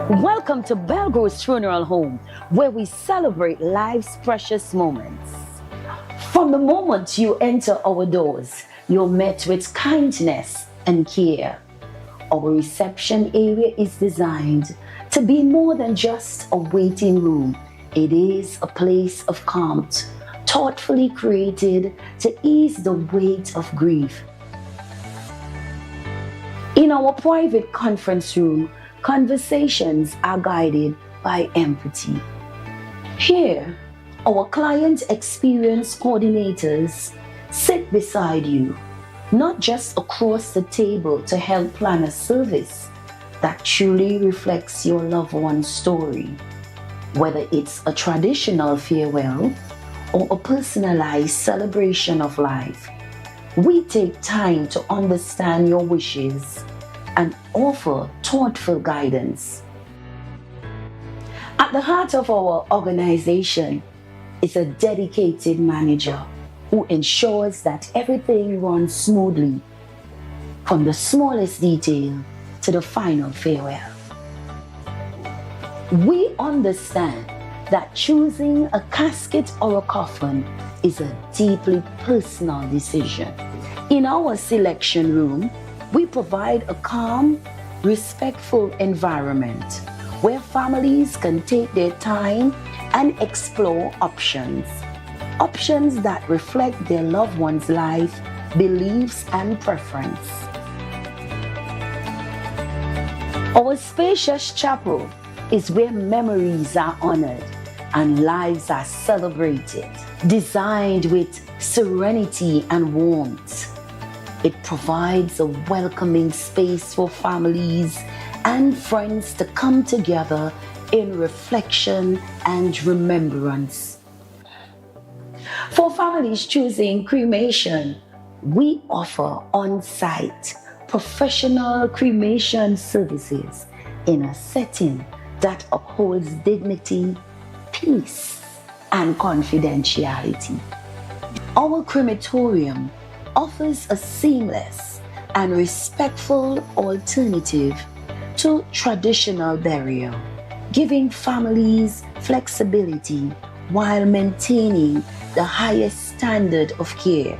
Welcome to Belgro's Funeral Home, where we celebrate life's precious moments. From the moment you enter our doors, you're met with kindness and care. Our reception area is designed to be more than just a waiting room. It is a place of calm, thoughtfully created to ease the weight of grief. In our private conference room, conversations are guided by empathy. Here, our client experience coordinators sit beside you, not just across the table to help plan a service that truly reflects your loved one's story. Whether it's a traditional farewell or a personalized celebration of life, we take time to understand your wishes and offer thoughtful guidance. At the heart of our organization is a dedicated manager who ensures that everything runs smoothly, from the smallest detail to the final farewell. We understand that choosing a casket or a coffin is a deeply personal decision. In our selection room, we provide a calm, respectful environment where families can take their time and explore options that reflect their loved one's life, beliefs, and preference. Our spacious chapel is where memories are honored and lives are celebrated. Designed with serenity and warmth, it provides a welcoming space for families and friends to come together in reflection and remembrance. For families choosing cremation, we offer on-site professional cremation services in a setting that upholds dignity, peace, and confidentiality. Our crematorium offers a seamless and respectful alternative to traditional burial, giving families flexibility while maintaining the highest standard of care.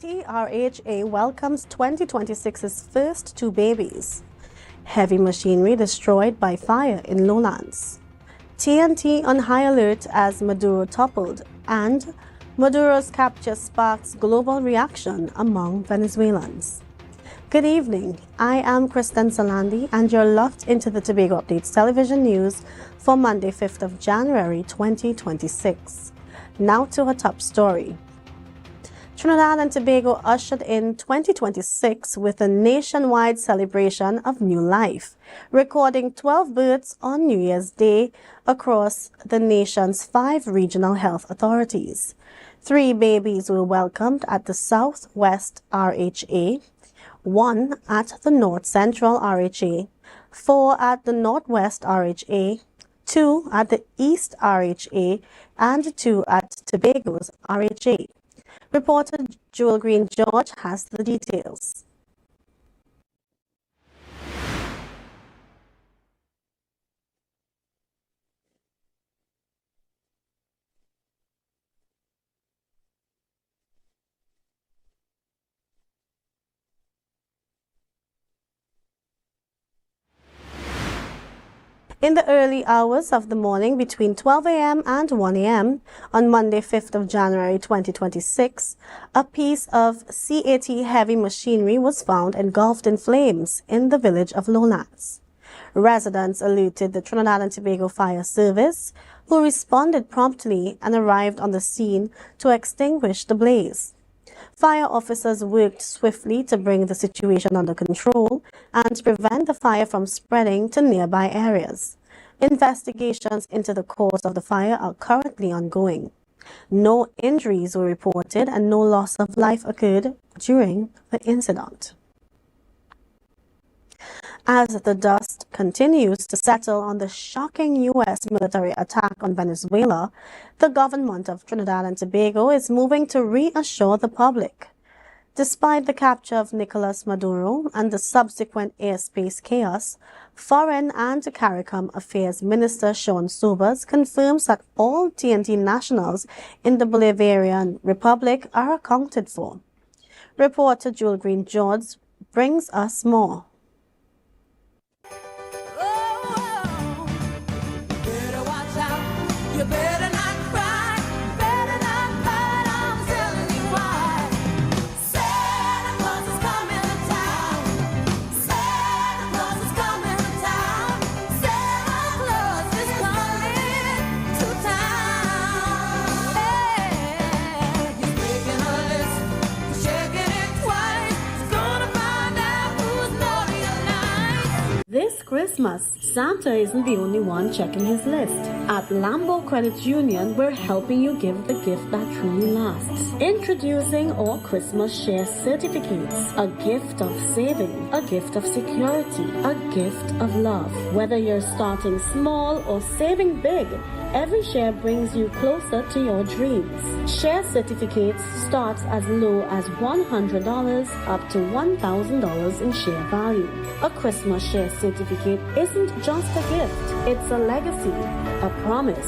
TRHA welcomes 2026's first two babies. Heavy machinery destroyed by fire in lowlands. TNT on high alert as Maduro toppled, and Maduro's capture sparks global reaction among Venezuelans. Good evening, I am Kristen Salandi and you're locked into the Tobago Updates television news for Monday 5th of January 2026. Now to our top story. Trinidad and Tobago ushered in 2026 with a nationwide celebration of new life, recording 12 births on New Year's Day across the nation's 5 regional health authorities. 3 babies were welcomed at the Southwest RHA, 1 at the North Central RHA, 4 at the Northwest RHA, 2 at the East RHA, and 2 at Tobago's RHA. Reporter Jewel Green George has the details. In the early hours of the morning between 12 a.m. and 1 a.m. on Monday 5th of January 2026, a piece of CAT heavy machinery was found engulfed in flames in the village of Lowlands. Residents alerted the Trinidad and Tobago Fire Service, who responded promptly and arrived on the scene to extinguish the blaze. Fire officers worked swiftly to bring the situation under control and prevent the fire from spreading to nearby areas. Investigations into the cause of the fire are currently ongoing. No injuries were reported and no loss of life occurred during the incident. As the dust continues to settle on the shocking U.S. military attack on Venezuela, the government of Trinidad and Tobago is moving to reassure the public. Despite the capture of Nicolas Maduro and the subsequent airspace chaos, Foreign and CARICOM Affairs Minister Sean Sobers confirms that all TNT nationals in the Bolivarian Republic are accounted for. Reporter Jewel Green George brings us more. This Christmas, Santa isn't the only one checking his list. At Lambo Credit Union, we're helping you give the gift that truly lasts. Introducing our Christmas Share Certificates. A gift of saving, a gift of security, a gift of love. Whether you're starting small or saving big, every share brings you closer to your dreams. Share certificates starts as low as $100 up to $1,000 in share value. A Christmas share certificate isn't just a gift, it's a legacy, a promise,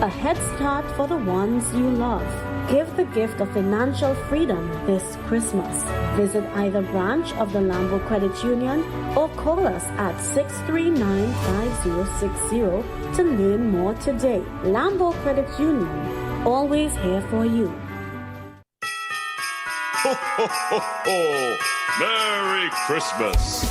a head start for the ones you love. Give the gift of financial freedom this Christmas. Visit either branch of the Lambo Credit Union or call us at 639-5060 to learn more today. Lambo Credit Union, always here for you. Ho, ho, ho, ho! Merry Christmas!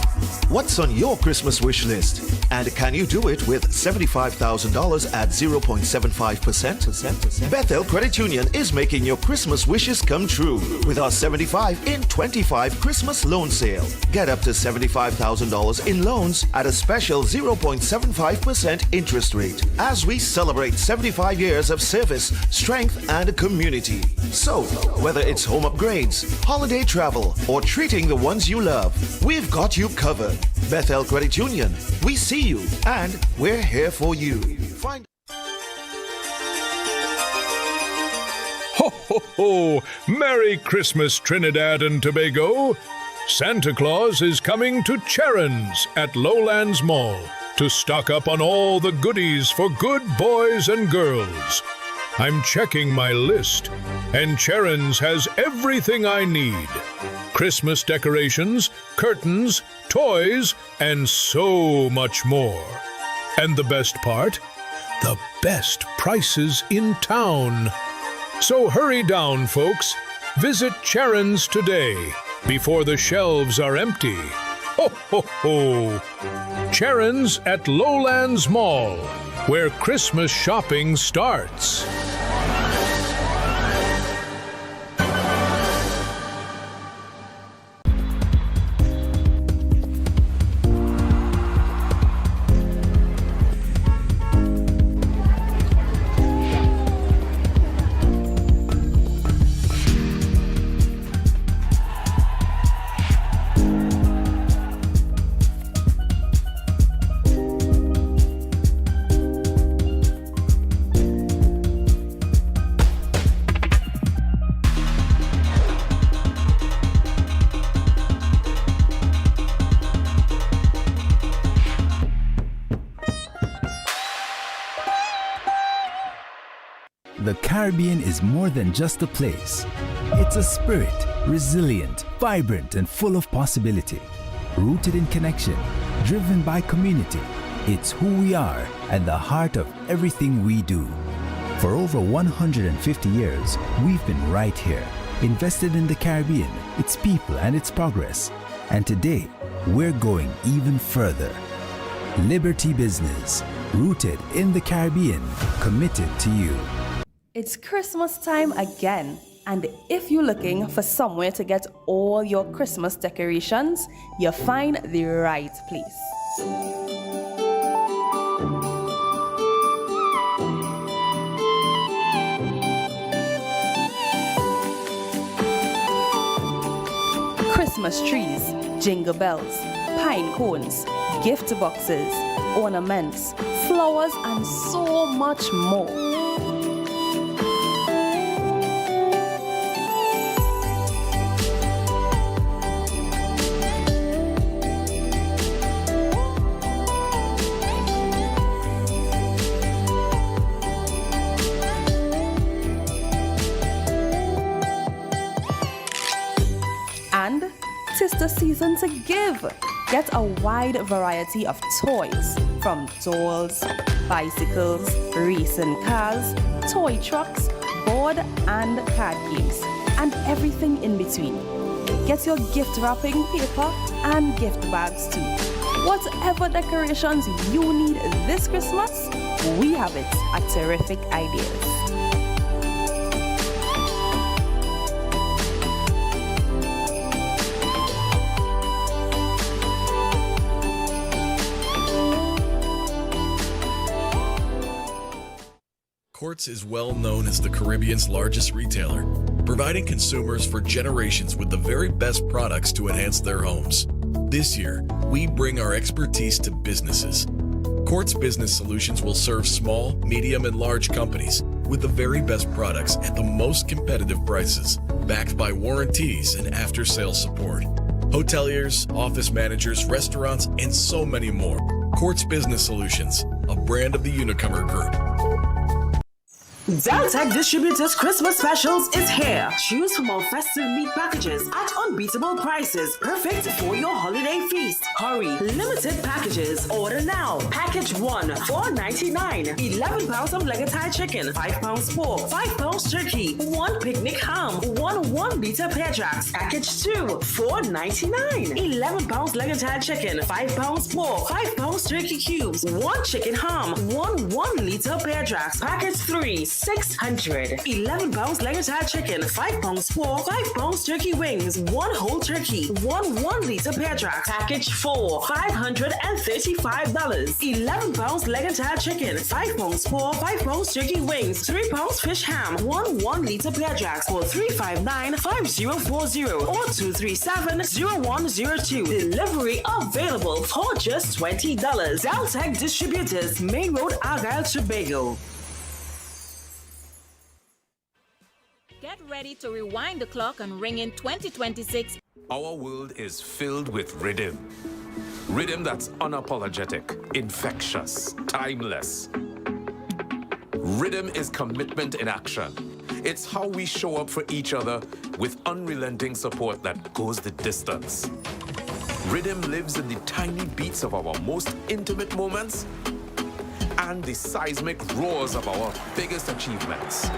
What's on your Christmas wish list? And can you do it with $75,000 at 0.75%? Bethel Credit Union is making your Christmas wishes come true with our 75 in 25 Christmas loan sale. Get up to $75,000 in loans at a special 0.75% interest rate as we celebrate 75 years of service, strength, and community. So, whether it's home upgrades, holiday travel, or treating the ones you love, we've got you covered. Bethel Credit Union, we see you and we're here for you. Ho, ho, ho! Merry Christmas, Trinidad and Tobago! Santa Claus is coming to Charon's at Lowlands Mall to stock up on all the goodies for good boys and girls. I'm checking my list, and Charon's has everything I need. Christmas decorations, curtains, toys, and so much more. And the best part? The best prices in town. So hurry down, folks. Visit Charon's today before the shelves are empty. Ho, ho, ho! Charon's at Lowlands Mall, where Christmas shopping starts. The Caribbean is more than just a place. It's a spirit, resilient, vibrant, and full of possibility. Rooted in connection, driven by community. It's who we are and the heart of everything we do. For over 150 years, we've been right here, invested in the Caribbean, its people, and its progress. And today, we're going even further. Liberty Business, rooted in the Caribbean, committed to you. It's Christmas time again, and if you're looking for somewhere to get all your Christmas decorations, you'll find the right place. Christmas trees, jingle bells, pine cones, gift boxes, ornaments, flowers, and so much more. And 'tis the season to give. Get a wide variety of toys, from dolls, bicycles, racing cars, toy trucks, board and card games, and everything in between. Get your gift wrapping paper and gift bags too. Whatever decorations you need this Christmas, we have it at Terrific Ideas. Quartz is well known as the Caribbean's largest retailer, providing consumers for generations with the very best products to enhance their homes. This year, we bring our expertise to businesses. Quartz Business Solutions will serve small, medium, and large companies with the very best products at the most competitive prices, backed by warranties and after-sales support. Hoteliers, office managers, restaurants, and so many more. Quartz Business Solutions, a brand of the Unicomer Group. Deltec Distributors Christmas Specials is here. Choose from our festive meat packages at unbeatable prices, perfect for your holiday feast. Hurry, limited packages. Order now. Package 1, $4.99. 11 pounds of leg of Thai chicken, 5 pounds pork, 5 pounds turkey, 1 picnic ham, 1 1-liter pear jacks. Package 2, $4.99. 11 pounds leg of Thai chicken, 5 pounds pork, 5 pounds turkey cubes, 1 chicken ham, 1-liter pear jacks. Package 3, $600. 11 pounds leg of Thai chicken, 5 pounds pork, 5 pounds turkey wings, 1 whole turkey, 1-liter pear jacks. Package 4, $535. 11 pounds leg of Thai chicken, 5 pounds pork, 5 pounds turkey wings, 3 pounds fish ham, 1-liter pear jacks for $359-5040 or $237-0102. Delivery available for just $20. Deltec Distributors, Main Road, Argyle, Tobago. Get ready to rewind the clock and ring in 2026. Our world is filled with rhythm. Rhythm that's unapologetic, infectious, timeless. Rhythm is commitment in action. It's how we show up for each other with unrelenting support that goes the distance. Rhythm lives in the tiny beats of our most intimate moments and the seismic roars of our biggest achievements.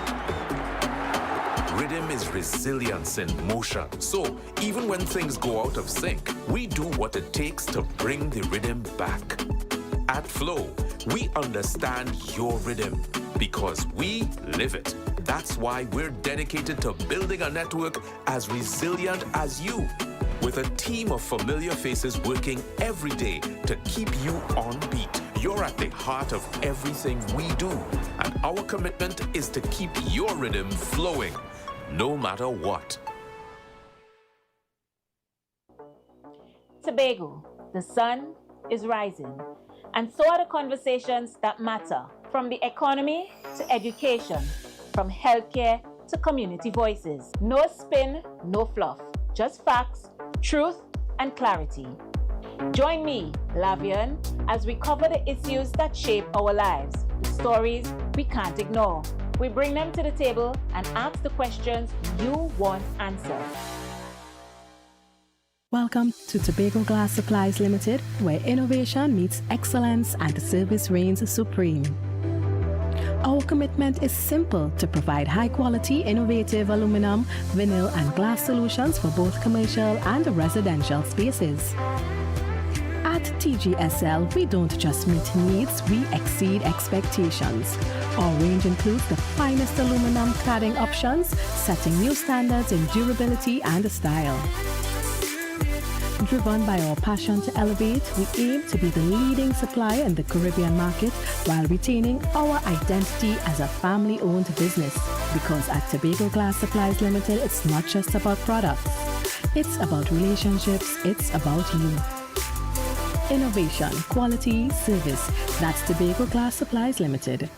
Rhythm is resilience in motion. So even when things go out of sync, we do what it takes to bring the rhythm back. At Flow, we understand your rhythm because we live it. That's why we're dedicated to building a network as resilient as you, with a team of familiar faces working every day to keep you on beat. You're at the heart of everything we do, and our commitment is to keep your rhythm flowing, no matter what. Tobago, the sun is rising, and so are the conversations that matter, from the economy to education, from healthcare to community voices. No spin, no fluff, just facts, truth, and clarity. Join me, Lavian, as we cover the issues that shape our lives, the stories we can't ignore. We bring them to the table and ask the questions you want answered. Welcome to Tobago Glass Supplies Limited, where innovation meets excellence and service reigns supreme. Our commitment is simple: to provide high-quality, innovative aluminum, vinyl, and glass solutions for both commercial and residential spaces. At TGSL, we don't just meet needs, we exceed expectations. Our range includes the finest aluminum cladding options, setting new standards in durability and style. Driven by our passion to elevate, we aim to be the leading supplier in the Caribbean market while retaining our identity as a family-owned business. Because at Tobago Glass Supplies Limited, it's not just about products. It's about relationships, it's about you. Innovation, quality, service. That's Tobago Glass Supplies Limited.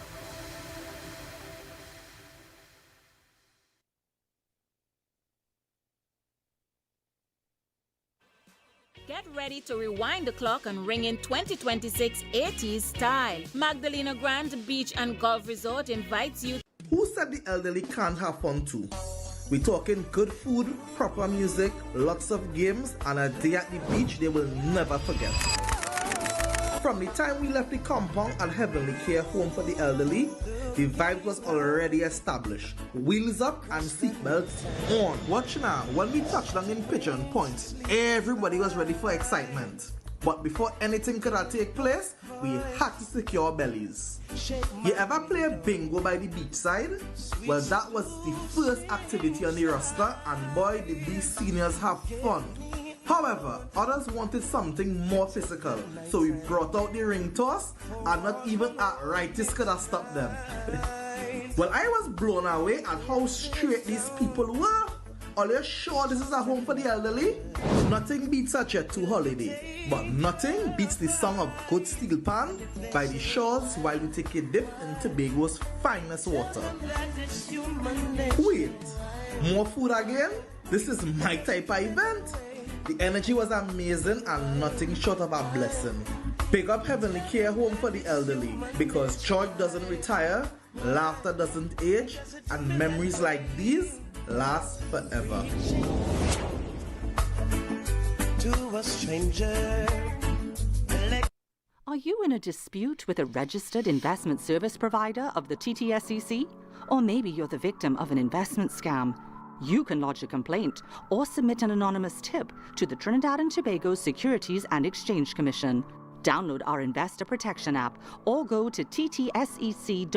Get ready to rewind the clock and ring in 2026 80s style. Magdalena Grand Beach and Golf Resort invites you. Who said the elderly can't have fun too? We're talking good food, proper music, lots of games, and a day at the beach they will never forget. From the time we left the compound at Heavenly Care Home for the Elderly, the vibe was already established. Wheels up and seatbelts on. Watch now, when we touched down in Pigeon Point, everybody was ready for excitement. But before anything could take place, we had to secure bellies. You ever play bingo by the beachside? Well, that was the first activity on the roster, and boy did these seniors have fun. However, others wanted something more physical, so we brought out the ring toss, and not even arthritis could have stopped them. Well, I was blown away at how straight these people were. Are you sure this is a home for the elderly? Nothing beats a Jet 2 holiday, but nothing beats the song of Good Steel Pan by the shores while we take a dip in Tobago's finest water. Wait, more food again? This is my type of event. The energy was amazing and nothing short of a blessing. Pick up Heavenly Care Home for the Elderly, because joy doesn't retire, laughter doesn't age, and memories like these last forever. To a stranger. Are you in a dispute with a registered investment service provider of the TTSEC? Or maybe you're the victim of an investment scam? You can lodge a complaint or submit an anonymous tip to the Trinidad and Tobago Securities and Exchange Commission. Download our Investor Protection app or go to ttsec.org.tt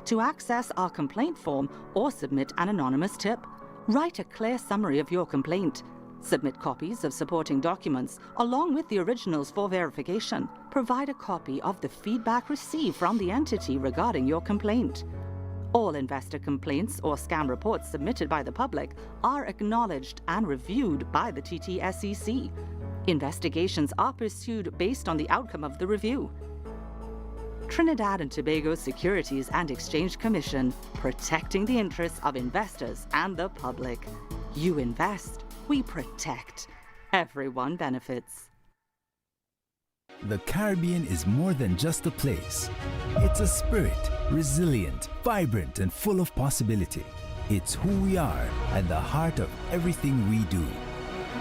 to access our complaint form or submit an anonymous tip. Write a clear summary of your complaint. Submit copies of supporting documents along with the originals for verification. Provide a copy of the feedback received from the entity regarding your complaint. All investor complaints or scam reports submitted by the public are acknowledged and reviewed by the TTSEC. Investigations are pursued based on the outcome of the review. Trinidad and Tobago Securities and Exchange Commission, protecting the interests of investors and the public. You invest, we protect. Everyone benefits. The Caribbean is more than just a place. It's a spirit, resilient, vibrant, and full of possibility. It's who we are and the heart of everything we do.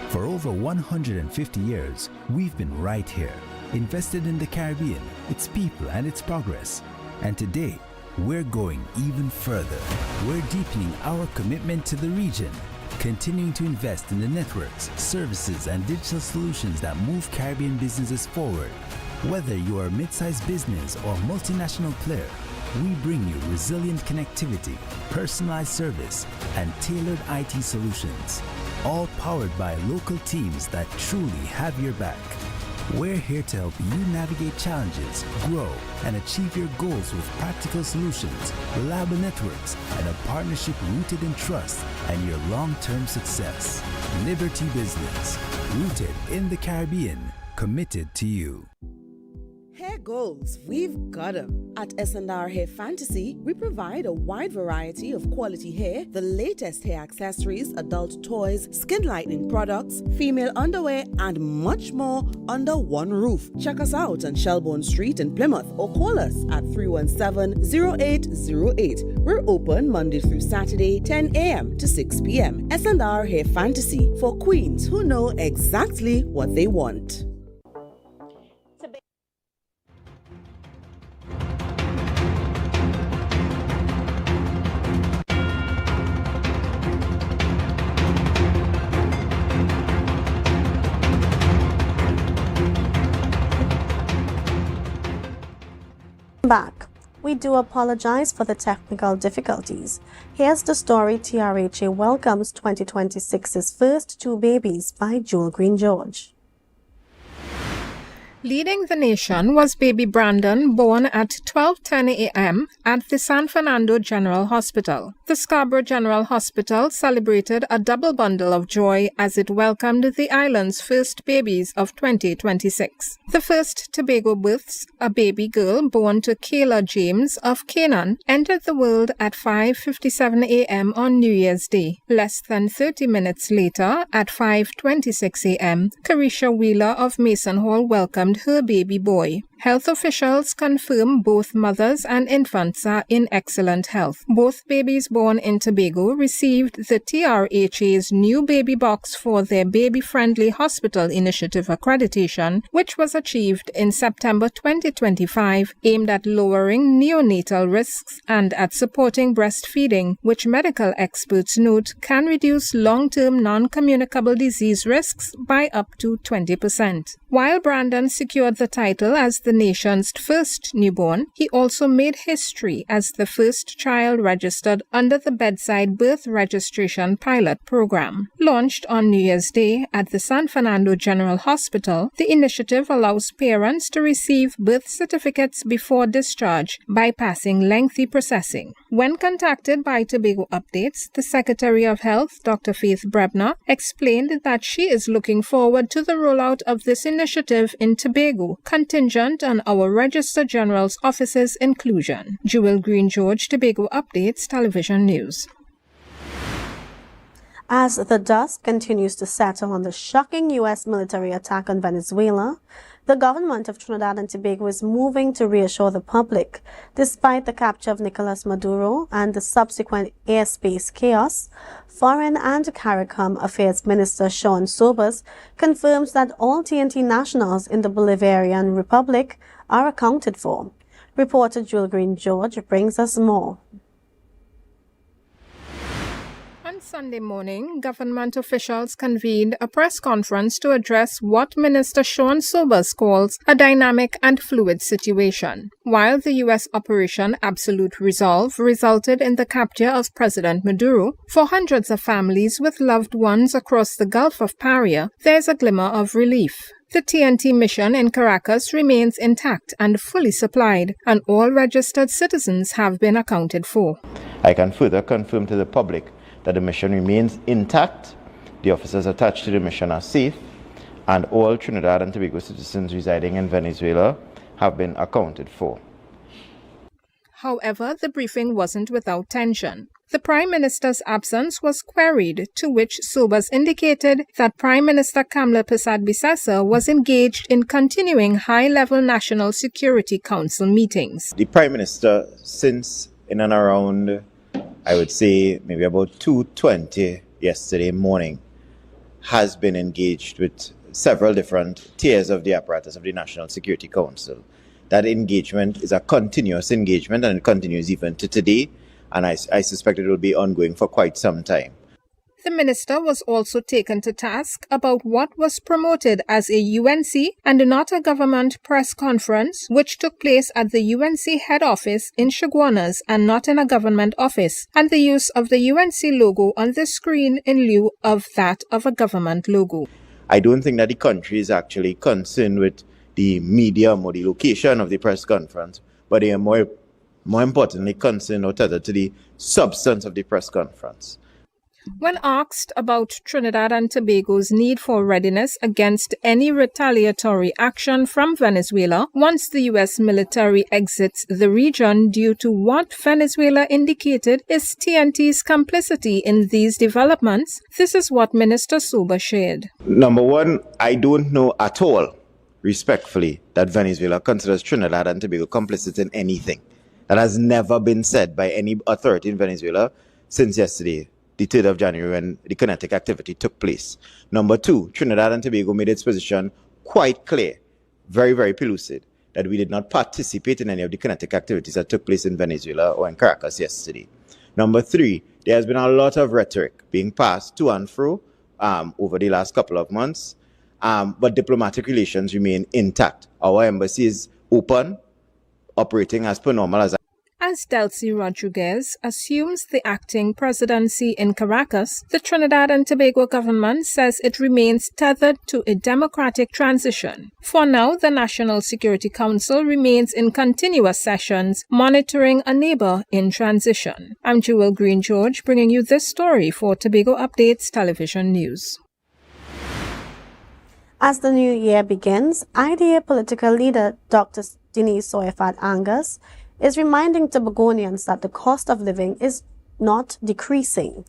For over 150 years, we've been right here, invested in the Caribbean, its people, and its progress. And today, we're going even further. We're deepening our commitment to the region, continuing to invest in the networks, services, and digital solutions that move Caribbean businesses forward. Whether you are a mid-sized business or multinational player, we bring you resilient connectivity, personalized service, and tailored IT solutions, all powered by local teams that truly have your back. We're here to help you navigate challenges, grow, and achieve your goals with practical solutions, reliable networks, and a partnership rooted in trust and your long-term success. Liberty Business, rooted in the Caribbean, committed to you. Hair goals, we've got them. At S&R Hair Fantasy, we provide a wide variety of quality hair, the latest hair accessories, adult toys, skin lightening products, female underwear, and much more under one roof. Check us out on Shelbourne Street in Plymouth or call us at 317-0808. We're open Monday through Saturday, 10 a.m. to 6 p.m. S&R Hair Fantasy, for queens who know exactly what they want. Back. We do apologize for the technical difficulties. Here's the story TRHA welcomes 2026's first two babies by Joel Green George. Leading the nation was baby Brandon, born at 12:10 a.m. at the San Fernando General Hospital. The Scarborough General Hospital celebrated a double bundle of joy as it welcomed the island's first babies of 2026. The first Tobago births, a baby girl born to Kayla James of Canaan, entered the world at 5:57 a.m. on New Year's Day. Less than 30 minutes later, at 5:26 a.m., Carisha Wheeler of Mason Hall welcomed her baby boy. Health officials confirm both mothers and infants are in excellent health. Both babies born in Tobago received the TRHA's new baby box for their baby-friendly hospital initiative accreditation, which was achieved in September 2025, aimed at lowering neonatal risks and at supporting breastfeeding, which medical experts note can reduce long-term non-communicable disease risks by up to 20%. While Brandon secured the title as the nation's first newborn, he also made history as the first child registered under the bedside birth registration pilot program. Launched on New Year's Day at the San Fernando General Hospital, the initiative allows parents to receive birth certificates before discharge, bypassing lengthy processing. When contacted by Tobago Updates, the Secretary of Health, Dr. Faith Brebner, explained that she is looking forward to the rollout of this initiative in Tobago, contingent on our Register General's office's inclusion. Jewel Green George, Tobago Updates, Television News. As the dust continues to settle on the shocking U.S. military attack on Venezuela, The government of Trinidad and Tobago is moving to reassure the public. Despite the capture of Nicolas Maduro and the subsequent airspace chaos, Foreign and CARICOM Affairs Minister Sean Sobers confirms that all TNT nationals in the Bolivarian Republic are accounted for. Reporter Jewel Green George brings us more. On Sunday morning, government officials convened a press conference to address what Minister Sean Sobers calls a dynamic and fluid situation. While the U.S. Operation Absolute Resolve resulted in the capture of President Maduro, for hundreds of families with loved ones across the Gulf of Paria, there's a glimmer of relief. The TNT mission in Caracas remains intact and fully supplied, and all registered citizens have been accounted for. I can further confirm to the public that the mission remains intact, the officers attached to the mission are safe, and all Trinidad and Tobago citizens residing in Venezuela have been accounted for. However, the briefing wasn't without tension. The Prime Minister's absence was queried, to which Sobers indicated that Prime Minister Kamla Persad-Bissessar was engaged in continuing high-level National Security Council meetings. The Prime Minister, since in and around, I would say maybe about 2:20 yesterday morning, has been engaged with several different tiers of the apparatus of the National Security Council. That engagement is a continuous engagement, and it continues even to today, and I suspect it will be ongoing for quite some time. The minister was also taken to task about what was promoted as a UNC and not a government press conference, which took place at the UNC head office in Chaguanas and not in a government office, and the use of the UNC logo on the screen in lieu of that of a government logo. I don't think that the country is actually concerned with the medium or the location of the press conference, but they are more importantly concerned or tethered to the substance of the press conference. When asked about Trinidad and Tobago's need for readiness against any retaliatory action from Venezuela once the U.S. military exits the region due to what Venezuela indicated is TNT's complicity in these developments, this is what Minister Sobers shared. Number one, I don't know at all, respectfully, that Venezuela considers Trinidad and Tobago complicit in anything. That has never been said by any authority in Venezuela since yesterday, the 3rd of January, when the kinetic activity took place. Number two, Trinidad and Tobago made its position quite clear, very, very pellucid, that we did not participate in any of the kinetic activities that took place in Venezuela or in Caracas yesterday. Number three, there has been a lot of rhetoric being passed to and fro over the last couple of months, but diplomatic relations remain intact. Our embassy is open, operating as per normal. As Delcy Rodriguez assumes the acting presidency in Caracas, the Trinidad and Tobago government says it remains tethered to a democratic transition. For now, the National Security Council remains in continuous sessions, monitoring a neighbor in transition. I'm Jewel Green George, bringing you this story for Tobago Updates Television News. As the new year begins, IDA political leader Dr. Denise Soyafat Angus is reminding Tobagonians that the cost of living is not decreasing.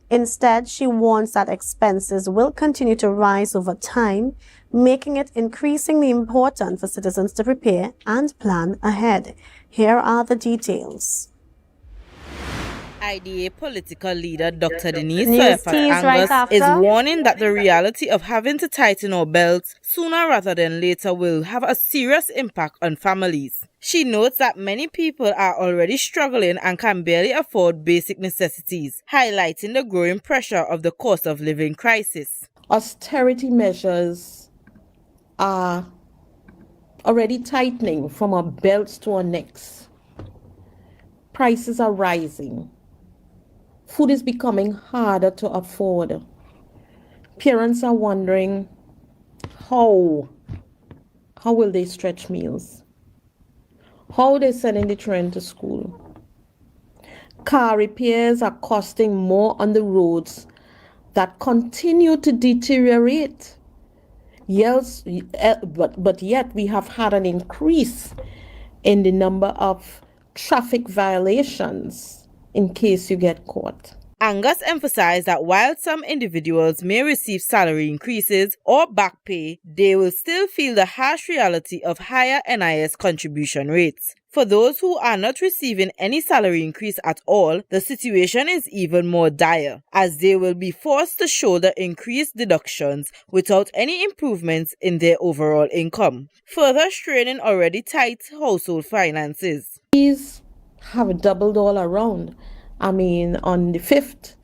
Instead, she warns that expenses will continue to rise over time, making it increasingly important for citizens to prepare and plan ahead. Here are the details. IDA political leader Dr. Denise Soyafat Angus is warning that the reality of having to tighten our belts sooner rather than later will have a serious impact on families. She notes that many people are already struggling and can barely afford basic necessities, highlighting the growing pressure of the cost of living crisis. Austerity measures are already tightening from our belts to our necks. Prices are rising. Food is becoming harder to afford. Parents are wondering how will they stretch meals? How are they sending the children to school? Car repairs are costing more on the roads that continue to deteriorate. Yes, but yet we have had an increase in the number of traffic violations in case you get caught. Angus emphasized that while some individuals may receive salary increases or back pay, they will still feel the harsh reality of higher NIS contribution rates. For those who are not receiving any salary increase at all, the situation is even more dire, as they will be forced to shoulder increased deductions without any improvements in their overall income, further straining already tight household finances. These have doubled all around. I mean, on the 5th,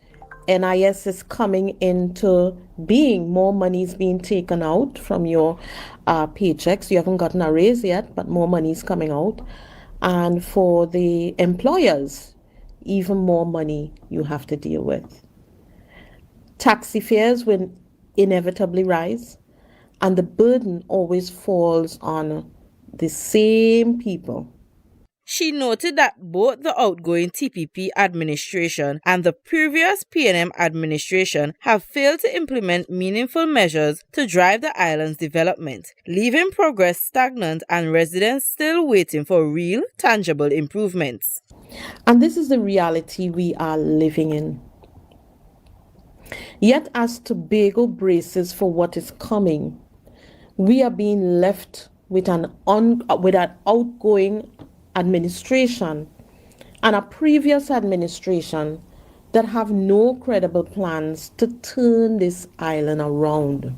NIS is coming into being. More money is being taken out from your paychecks. You haven't gotten a raise yet, but more money is coming out. And for the employers, even more money you have to deal with. Taxi fares will inevitably rise, and the burden always falls on the same people. She noted that both the outgoing TPP administration and the previous PNM administration have failed to implement meaningful measures to drive the island's development, leaving progress stagnant and residents still waiting for real, tangible improvements. And this is the reality we are living in. Yet as Tobago braces for what is coming, we are being left with an outgoing administration and a previous administration that have no credible plans to turn this island around.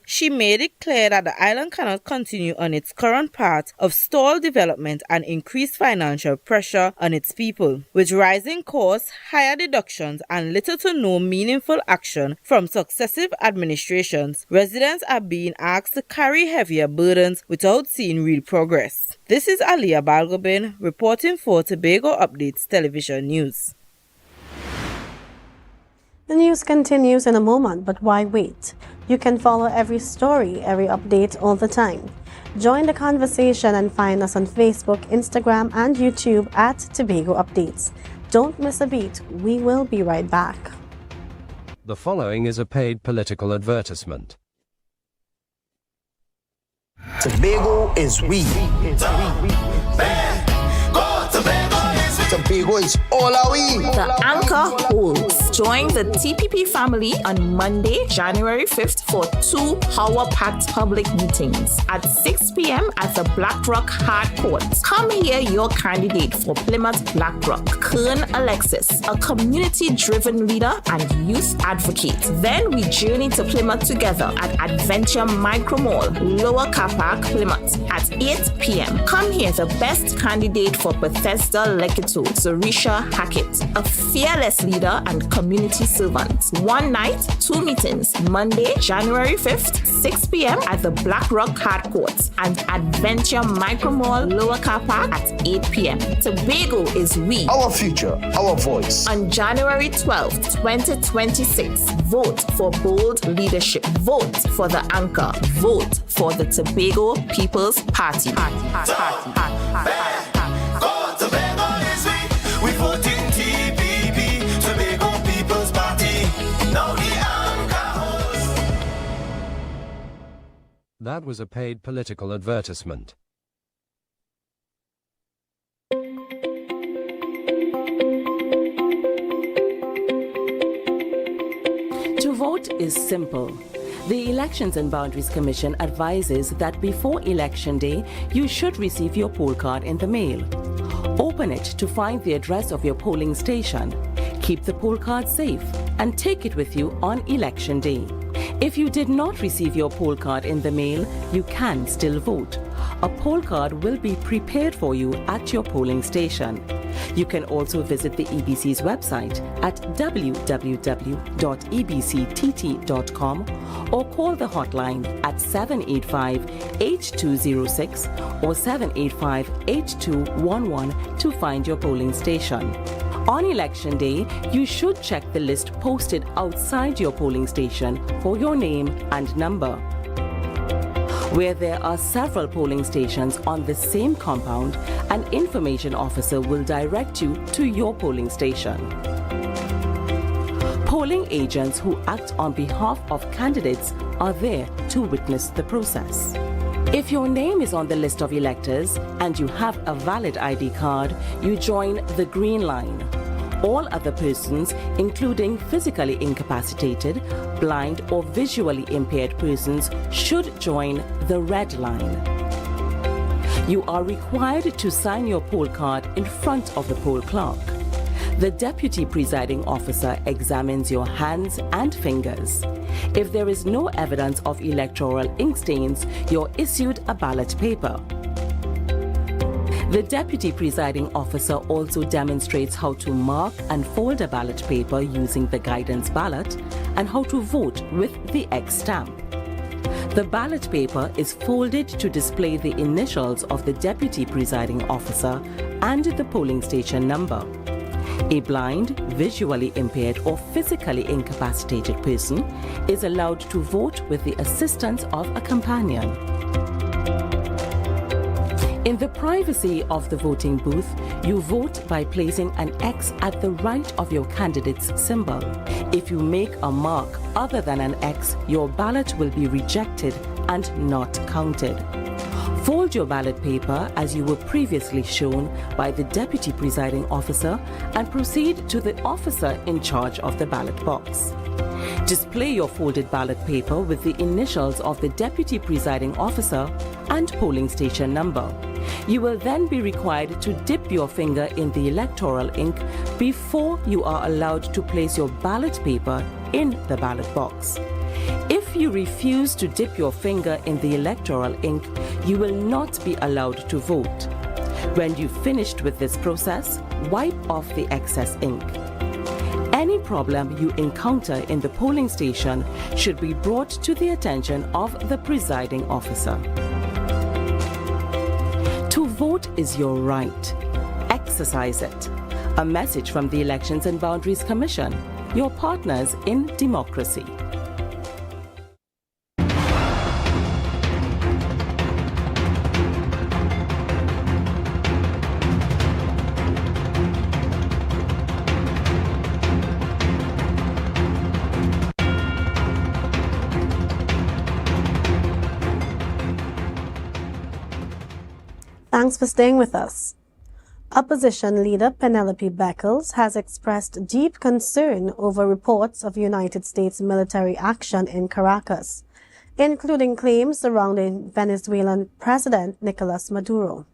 She made it clear that the island cannot continue on its current path of stalled development and increased financial pressure on its people. With rising costs, higher deductions, and little to no meaningful action from successive administrations, residents are being asked to carry heavier burdens without seeing real progress. This is AMPLIA Balgobin reporting for Tobago Updates Television News. The news continues in a moment, but why wait? You can follow every story, every update all the time. Join the conversation and find us on Facebook, Instagram, and YouTube at Tobago Updates. Don't miss a beat. We will be right back. The following is a paid political advertisement. Tobago is we. Tobago is all our we. The Anchor holds. Join the TPP family on Monday, January 5th for 2 power-packed public meetings at 6 p.m. at the Blackrock Hard Court. Come hear your candidate for Plymouth Blackrock, Kern Alexis, a community-driven leader and youth advocate. Then we journey to Plymouth together at Adventure Micro Mall, Lower Car Park, Plymouth at 8 p.m. Come hear the best candidate for Bethesda Leketo, Zarisha Hackett, a fearless leader and community servant. One night, 2 meetings. Monday, January 5th, 6 p.m. at the Blackrock Hard Court and Adventure Micro Mall, Lower Car Park at 8 p.m. Tobago is we. Our future, our voice. On January 12th, 2026, vote for bold leadership. Vote for the Anchor. Vote for the Tobago People's Party. We vote in TPP, Tobago People's Party. Now the Anchor host. That was a paid political advertisement. To vote is simple. The Elections and Boundaries Commission advises that before Election Day, you should receive your poll card in the mail. Open it to find the address of your polling station. Keep the poll card safe and take it with you on Election Day. If you did not receive your poll card in the mail, you can still vote. A poll card will be prepared for you at your polling station. You can also visit the EBC's website at www.ebctt.com or call the hotline at 785-8206 or 785-8211 to find your polling station. On Election Day, you should check the list posted outside your polling station for your name and number. Where there are several polling stations on the same compound, an information officer will direct you to your polling station. Polling agents who act on behalf of candidates are there to witness the process. If your name is on the list of electors and you have a valid ID card, you join the green line. All other persons, including physically incapacitated, blind, or visually impaired persons, should join the red line. You are required to sign your poll card in front of the poll clerk. The deputy presiding officer examines your hands and fingers. If there is no evidence of electoral ink stains, you're issued a ballot paper. The deputy presiding officer also demonstrates how to mark and fold a ballot paper using the guidance ballot and how to vote with the X stamp. The ballot paper is folded to display the initials of the deputy presiding officer and the polling station number. A blind, visually impaired, or physically incapacitated person is allowed to vote with the assistance of a companion. In the privacy of the voting booth, you vote by placing an X at the right of your candidate's symbol. If you make a mark other than an X, your ballot will be rejected and not counted. Fold your ballot paper as you were previously shown by the deputy presiding officer and proceed to the officer in charge of the ballot box. Display your folded ballot paper with the initials of the deputy presiding officer and polling station number. You will then be required to dip your finger in the electoral ink before you are allowed to place your ballot paper in the ballot box. If you refuse to dip your finger in the electoral ink, you will not be allowed to vote. When you've finished with this process, wipe off the excess ink. Any problem you encounter in the polling station should be brought to the attention of the presiding officer. To vote is your right. Exercise it. A message from the Elections and Boundaries Commission, your partners in democracy. Thanks for staying with us. Opposition leader Penelope Beckles has expressed deep concern over reports of United States military action in Caracas, including claims surrounding Venezuelan President Nicolas Maduro.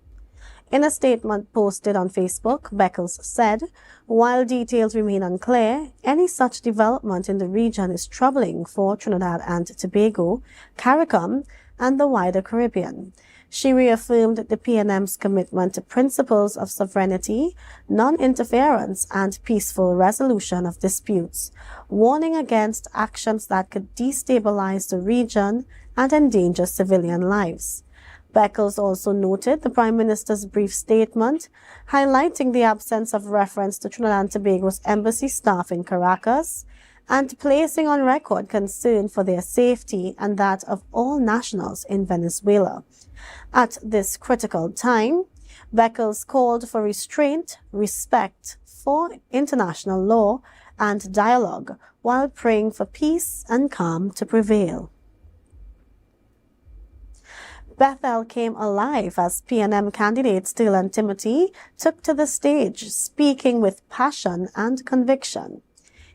In a statement posted on Facebook, Beckles said, while details remain unclear, any such development in the region is troubling for Trinidad and Tobago, CARICOM, and the wider Caribbean. She reaffirmed the PNM's commitment to principles of sovereignty, non-interference, and peaceful resolution of disputes, warning against actions that could destabilize the region and endanger civilian lives. Beckles also noted the Prime Minister's brief statement, highlighting the absence of reference to Trinidad and Tobago's embassy staff in Caracas, and placing on record concern for their safety and that of all nationals in Venezuela. At this critical time, Beckles called for restraint, respect for international law, and dialogue, while praying for peace and calm to prevail. Bethel came alive as PNM candidate Sterling Timothy took to the stage, speaking with passion and conviction.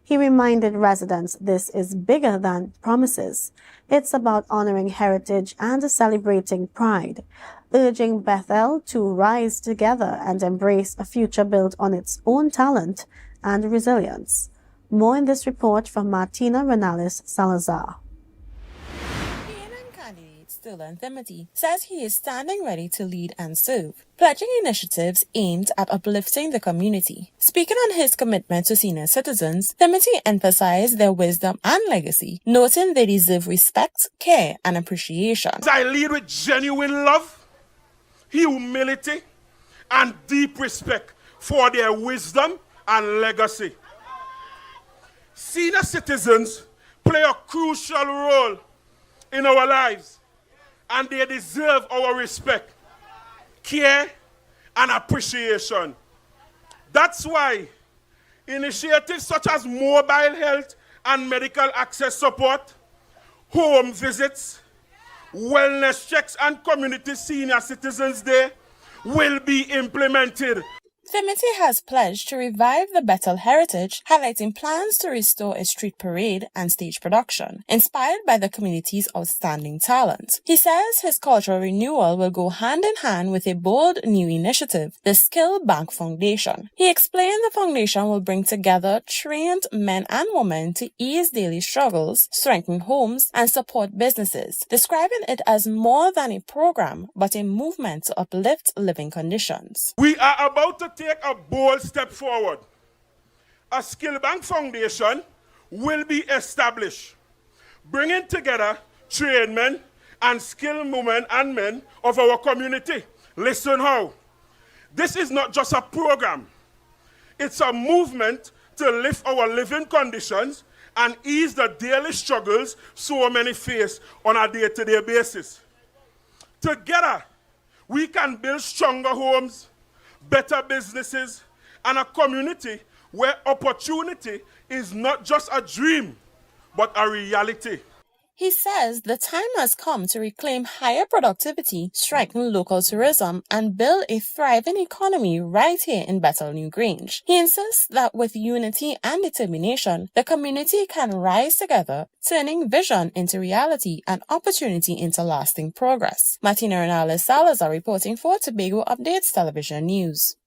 He reminded residents this is bigger than promises. It's about honoring heritage and celebrating pride, urging Bethel to rise together and embrace a future built on its own talent and resilience. More in this report from Martina Renales Salazar. Sterling Timothy says he is standing ready to lead and serve, pledging initiatives aimed at uplifting the community. Speaking on his commitment to senior citizens, Timothy emphasized their wisdom and legacy, noting they deserve respect, care, and appreciation. I lead with genuine love, humility, and deep respect for their wisdom and legacy. Senior citizens play a crucial role in our lives, and they deserve our respect, care, and appreciation. That's why initiatives such as mobile health and medical access support, home visits, wellness checks, and community senior citizens day will be implemented. Thimity has pledged to revive the Bethel heritage, highlighting plans to restore a street parade and stage production, inspired by the community's outstanding talent. He says his cultural renewal will go hand in hand with a bold new initiative, the Skill Bank Foundation. He explained the foundation will bring together trained men and women to ease daily struggles, strengthen homes, and support businesses, describing it as more than a program, but a movement to uplift living conditions. We are about to take a bold step forward. A Skill Bank Foundation will be established, bringing together trained men and skilled women and men of our community. Listen how. This is not just a program. It's a movement to lift our living conditions and ease the daily struggles so many face on a day-to-day basis. Together, we can build stronger homes, better businesses, and a community where opportunity is not just a dream, but a reality. He says the time has come to reclaim higher productivity, strengthen local tourism, and build a thriving economy right here in Bethel New Grange. He insists that with unity and determination, the community can rise together, turning vision into reality and opportunity into lasting progress. Martina Renales Salazar reporting for Tobago Updates Television News.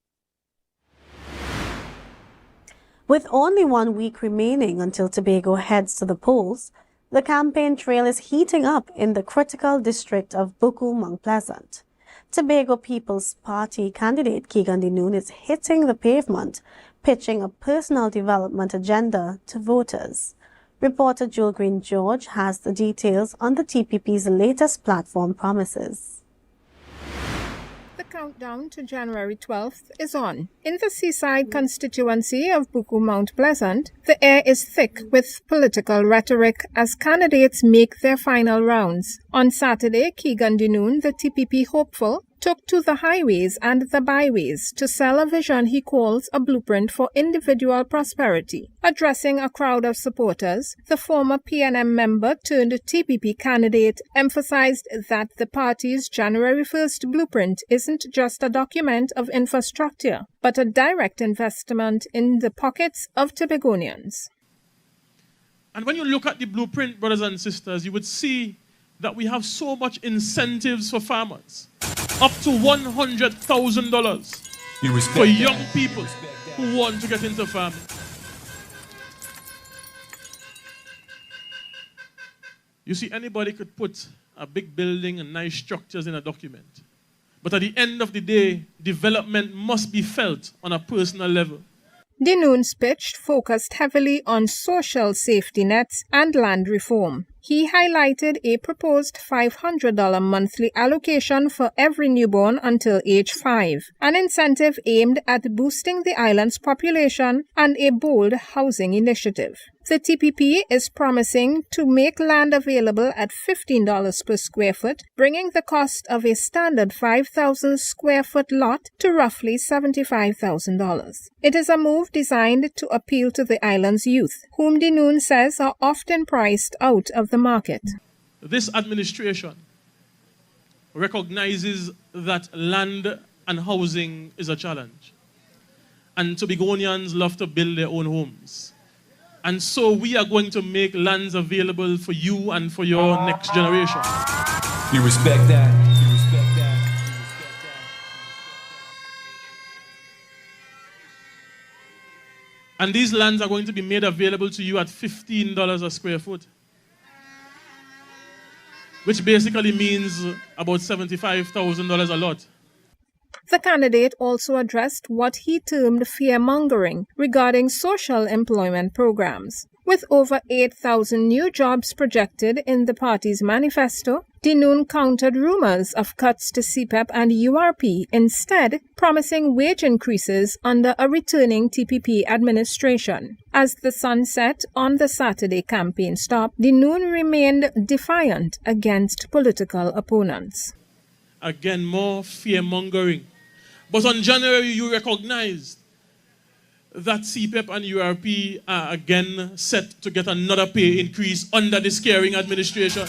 With only 1 week remaining until Tobago heads to the polls, the campaign trail is heating up in the critical district of Buku Mount Pleasant. Tobago People's Party candidate Keegan Denoon is hitting the pavement, pitching a personal development agenda to voters. Reporter Joel Green George has the details on the TPP's latest platform promises. The countdown to January 12th is on. In the seaside constituency of Buku Mount Pleasant, the air is thick with political rhetoric as candidates make their final rounds. On Saturday, Keegan Denoon, the TPP hopeful, took to the highways and the byways to sell a vision he calls a blueprint for individual prosperity. Addressing a crowd of supporters, the former PNM member turned TPP candidate emphasized that the party's January 1st blueprint isn't just a document of infrastructure, but a direct investment in the pockets of Tobagonians. And when you look at the blueprint, brothers and sisters, you would see that we have so much incentives for farmers. Up to $100,000 for young people who want to get into farming. You see, anybody could put a big building and nice structures in a document. But at the end of the day, development must be felt on a personal level. Denoon's pitch focused heavily on social safety nets and land reform. He highlighted a proposed $500 monthly allocation for every newborn until age 5, an incentive aimed at boosting the island's population, and a bold housing initiative. The TPP is promising to make land available at $15 per square foot, bringing the cost of a standard 5,000 square foot lot to roughly $75,000. It is a move designed to appeal to the island's youth, whom Denoon says are often priced out of the market. This administration recognizes that land and housing is a challenge. And Tobagonians love to build their own homes. And so we are going to make lands available for you and for your next generation. You respect that? You respect that? And these lands are going to be made available to you at $15 a square foot, which basically means about $75,000 a lot. The candidate also addressed what he termed fear-mongering regarding social employment programs. With over 8,000 new jobs projected in the party's manifesto, Denoon countered rumors of cuts to CPEP and URP, instead promising wage increases under a returning TPP administration. As the sun set on the Saturday campaign stop, Denoon remained defiant against political opponents. Again, more fear-mongering. But on January, you recognized that CPEP and URP are again set to get another pay increase under this caring administration.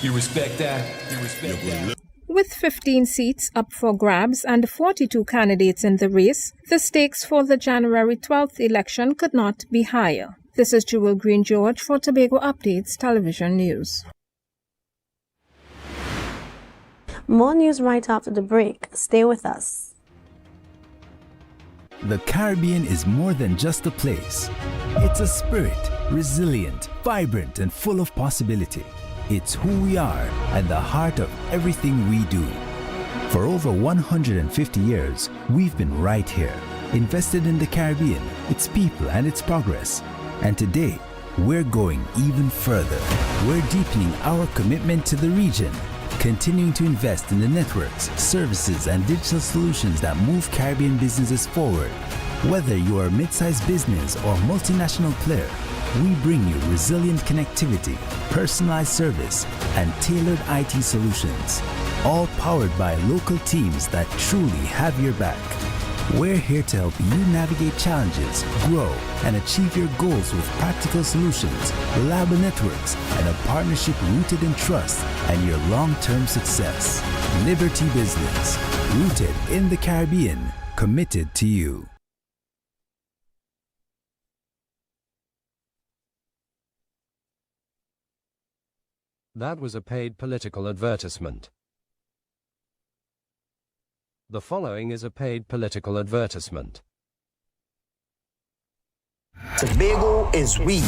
You respect that? You respect that? With 15 seats up for grabs and 42 candidates in the race, the stakes for the January 12th election could not be higher. This is Jewel Green George for Tobago Updates Television News. More news right after the break. Stay with us. The Caribbean is more than just a place. It's a spirit, resilient, vibrant, and full of possibility. It's who we are at the heart of everything we do. For over 150 years, we've been right here, invested in the Caribbean, its people, and its progress. And today, we're going even further. We're deepening our commitment to the region, continuing to invest in the networks, services, and digital solutions that move Caribbean businesses forward. Whether you are a mid-sized business or multinational player, we bring you resilient connectivity, personalized service, and tailored IT solutions, all powered by local teams that truly have your back. We're here to help you navigate challenges, grow, and achieve your goals with practical solutions, reliable networks, and a partnership rooted in trust and your long-term success. Liberty Business, rooted in the Caribbean, committed to you. That was a paid political advertisement. The following is a paid political advertisement. Tobago is we.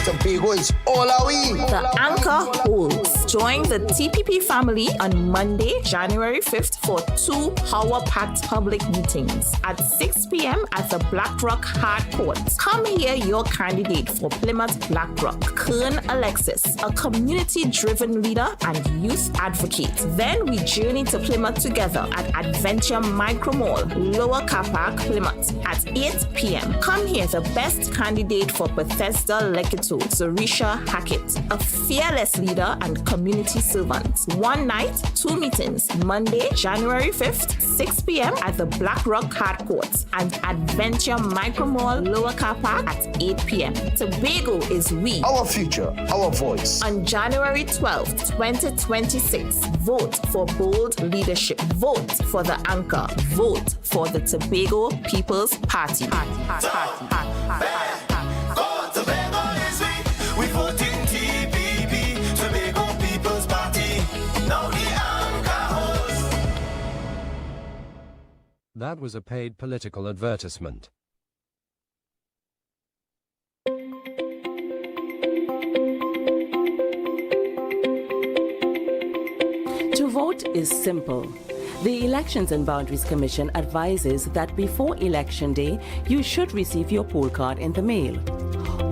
Tobago is all our we. The Anchor holds. Join the TPP family on Monday, January 5th for 2 power-packed public meetings at 6 p.m. at the Blackrock Hard Court. Come hear your candidate for Plymouth Blackrock, Kern Alexis, a community-driven leader and youth advocate. Then we journey to Plymouth together at Adventure Micro Mall, Lower Car Park, Plymouth at 8 p.m. Come hear the best candidate for Bethesda Leketo, Zarisha Hackett, a fearless leader and community servant. One night, 2 meetings. Monday, January 5th, 6 p.m. at the Blackrock Hard Court and Adventure Micro Mall, Lower Car Park at 8 p.m. Tobago is we. Our future, our voice. On January 12th, 2026, vote for bold leadership. Vote for the Anchor. Vote for the Tobago People's Party. We vote in TPP, Tobago People's Party. Now the Anchor host. That was a paid political advertisement. To vote is simple. The Elections and Boundaries Commission advises that before Election Day, you should receive your poll card in the mail.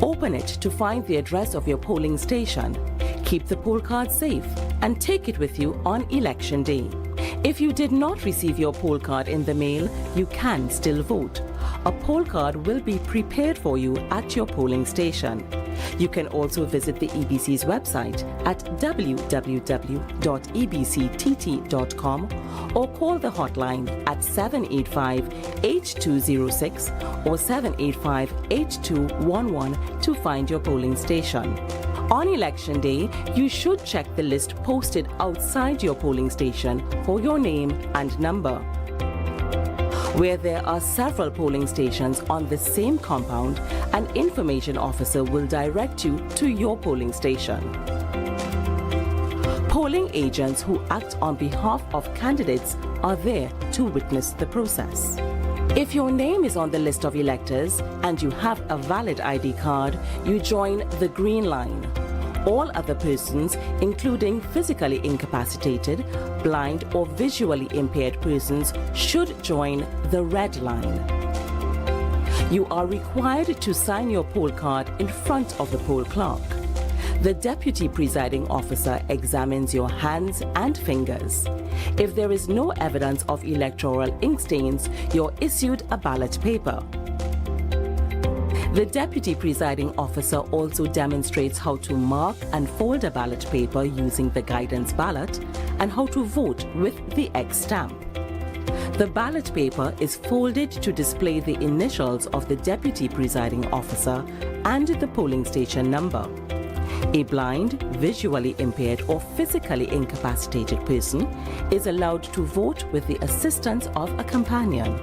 Open it to find the address of your polling station. Keep the poll card safe and take it with you on Election Day. If you did not receive your poll card in the mail, you can still vote. A poll card will be prepared for you at your polling station. You can also visit the EBC's website at www.ebctt.com or call the hotline at 785-8206 or 785-8211 to find your polling station. On Election Day, you should check the list posted outside your polling station for your name and number. Where there are several polling stations on the same compound, an information officer will direct you to your polling station. Polling agents who act on behalf of candidates are there to witness the process. If your name is on the list of electors and you have a valid ID card, you join the green line. All other persons, including physically incapacitated, blind or visually impaired persons, should join the red line. You are required to sign your poll card in front of the poll clerk. The deputy presiding officer examines your hands and fingers. If there is no evidence of electoral ink stains, you're issued a ballot paper. The deputy presiding officer also demonstrates how to mark and fold a ballot paper using the guidance ballot and how to vote with the X stamp. The ballot paper is folded to display the initials of the deputy presiding officer and the polling station number. A blind, visually impaired, or physically incapacitated person is allowed to vote with the assistance of a companion.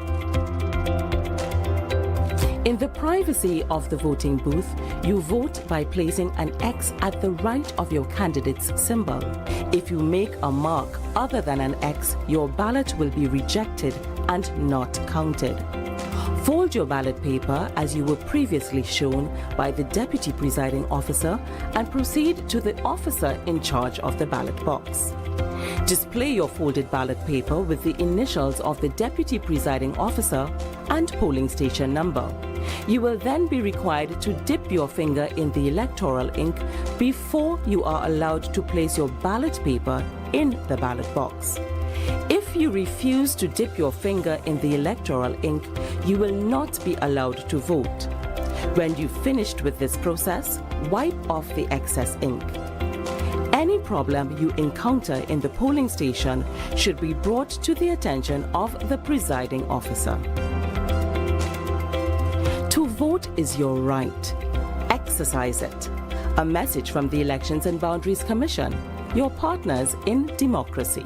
In the privacy of the voting booth, you vote by placing an X at the right of your candidate's symbol. If you make a mark other than an X, your ballot will be rejected and not counted. Fold your ballot paper as you were previously shown by the Deputy Presiding Officer and proceed to the officer in charge of the ballot box. Display your folded ballot paper with the initials of the Deputy Presiding Officer and polling station number. You will then be required to dip your finger in the electoral ink before you are allowed to place your ballot paper in the ballot box. If you refuse to dip your finger in the electoral ink, you will not be allowed to vote. When you've finished with this process, wipe off the excess ink. Any problem you encounter in the polling station should be brought to the attention of the presiding officer. To vote is your right. Exercise it. A message from the Elections and Boundaries Commission, your partners in democracy.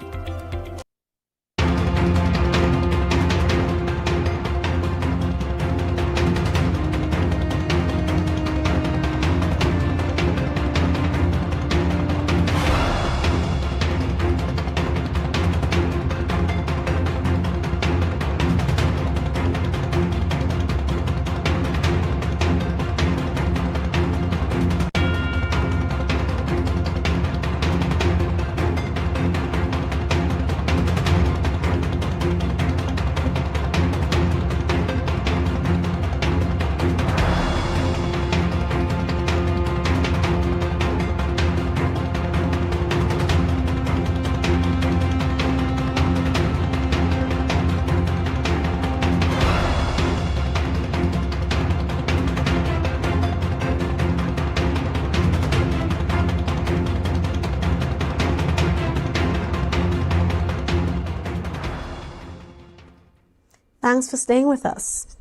Thanks for staying with us.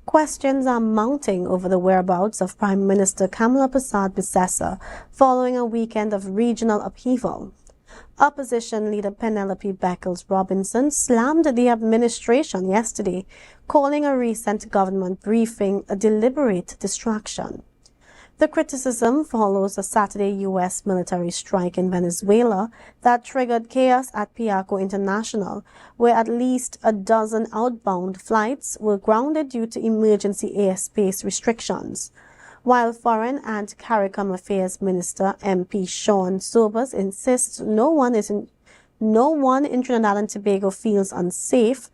Questions are mounting over the whereabouts of Prime Minister Kamala Persad-Bissessar following a weekend of regional upheaval. Opposition leader Penelope Beckles-Robinson slammed the administration yesterday, calling a recent government briefing a deliberate distraction. The criticism follows a Saturday U.S. military strike in Venezuela that triggered chaos at Piaco International, where at least a dozen outbound flights were grounded due to emergency airspace restrictions. While Foreign and CARICOM Affairs Minister MP Sean Sobers insists no one in Trinidad and Tobago feels unsafe,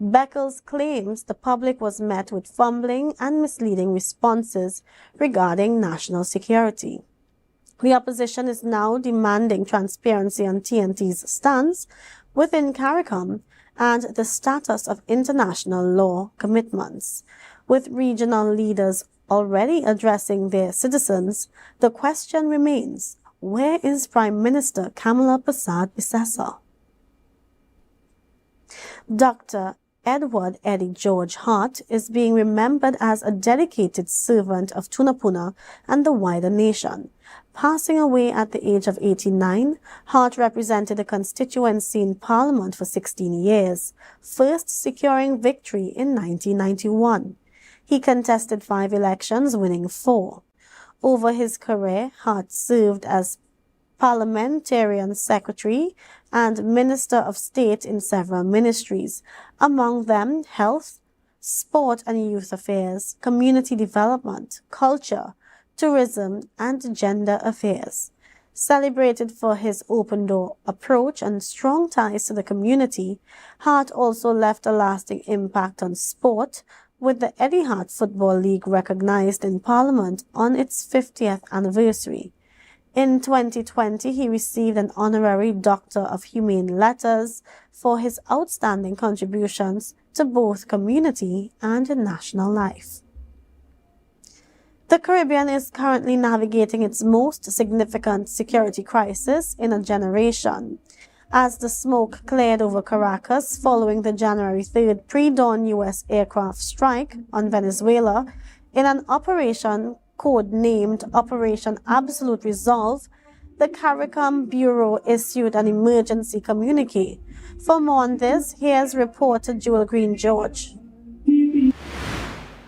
Beckles claims the public was met with fumbling and misleading responses regarding national security. The opposition is now demanding transparency on TNT's stance within CARICOM and the status of international law commitments. With regional leaders already addressing their citizens, the question remains, where is Prime Minister Kamala Persad-Bissessar? Dr. Edward Eddie George Hart is being remembered as a dedicated servant of Tunapuna and the wider nation. Passing away at the age of 89, Hart represented a constituency in Parliament for 16 years, first securing victory in 1991. He contested 5 elections, winning 4. Over his career, Hart served as Parliamentarian Secretary and Minister of State in several ministries, among them Health, Sport and Youth Affairs, Community Development, Culture, Tourism, and Gender Affairs. Celebrated for his open-door approach and strong ties to the community, Hart also left a lasting impact on sport, with the Eddie Hart Football League recognized in Parliament on its 50th anniversary. In 2020, he received an honorary Doctor of Humane Letters for his outstanding contributions to both community and national life. The Caribbean is currently navigating its most significant security crisis in a generation. As the smoke cleared over Caracas following the January 3rd pre-dawn U.S. aircraft strike on Venezuela in an operation code-named Operation Absolute Resolve, the CARICOM Bureau issued an emergency communique. For more on this, here's reporter Jewel Green George.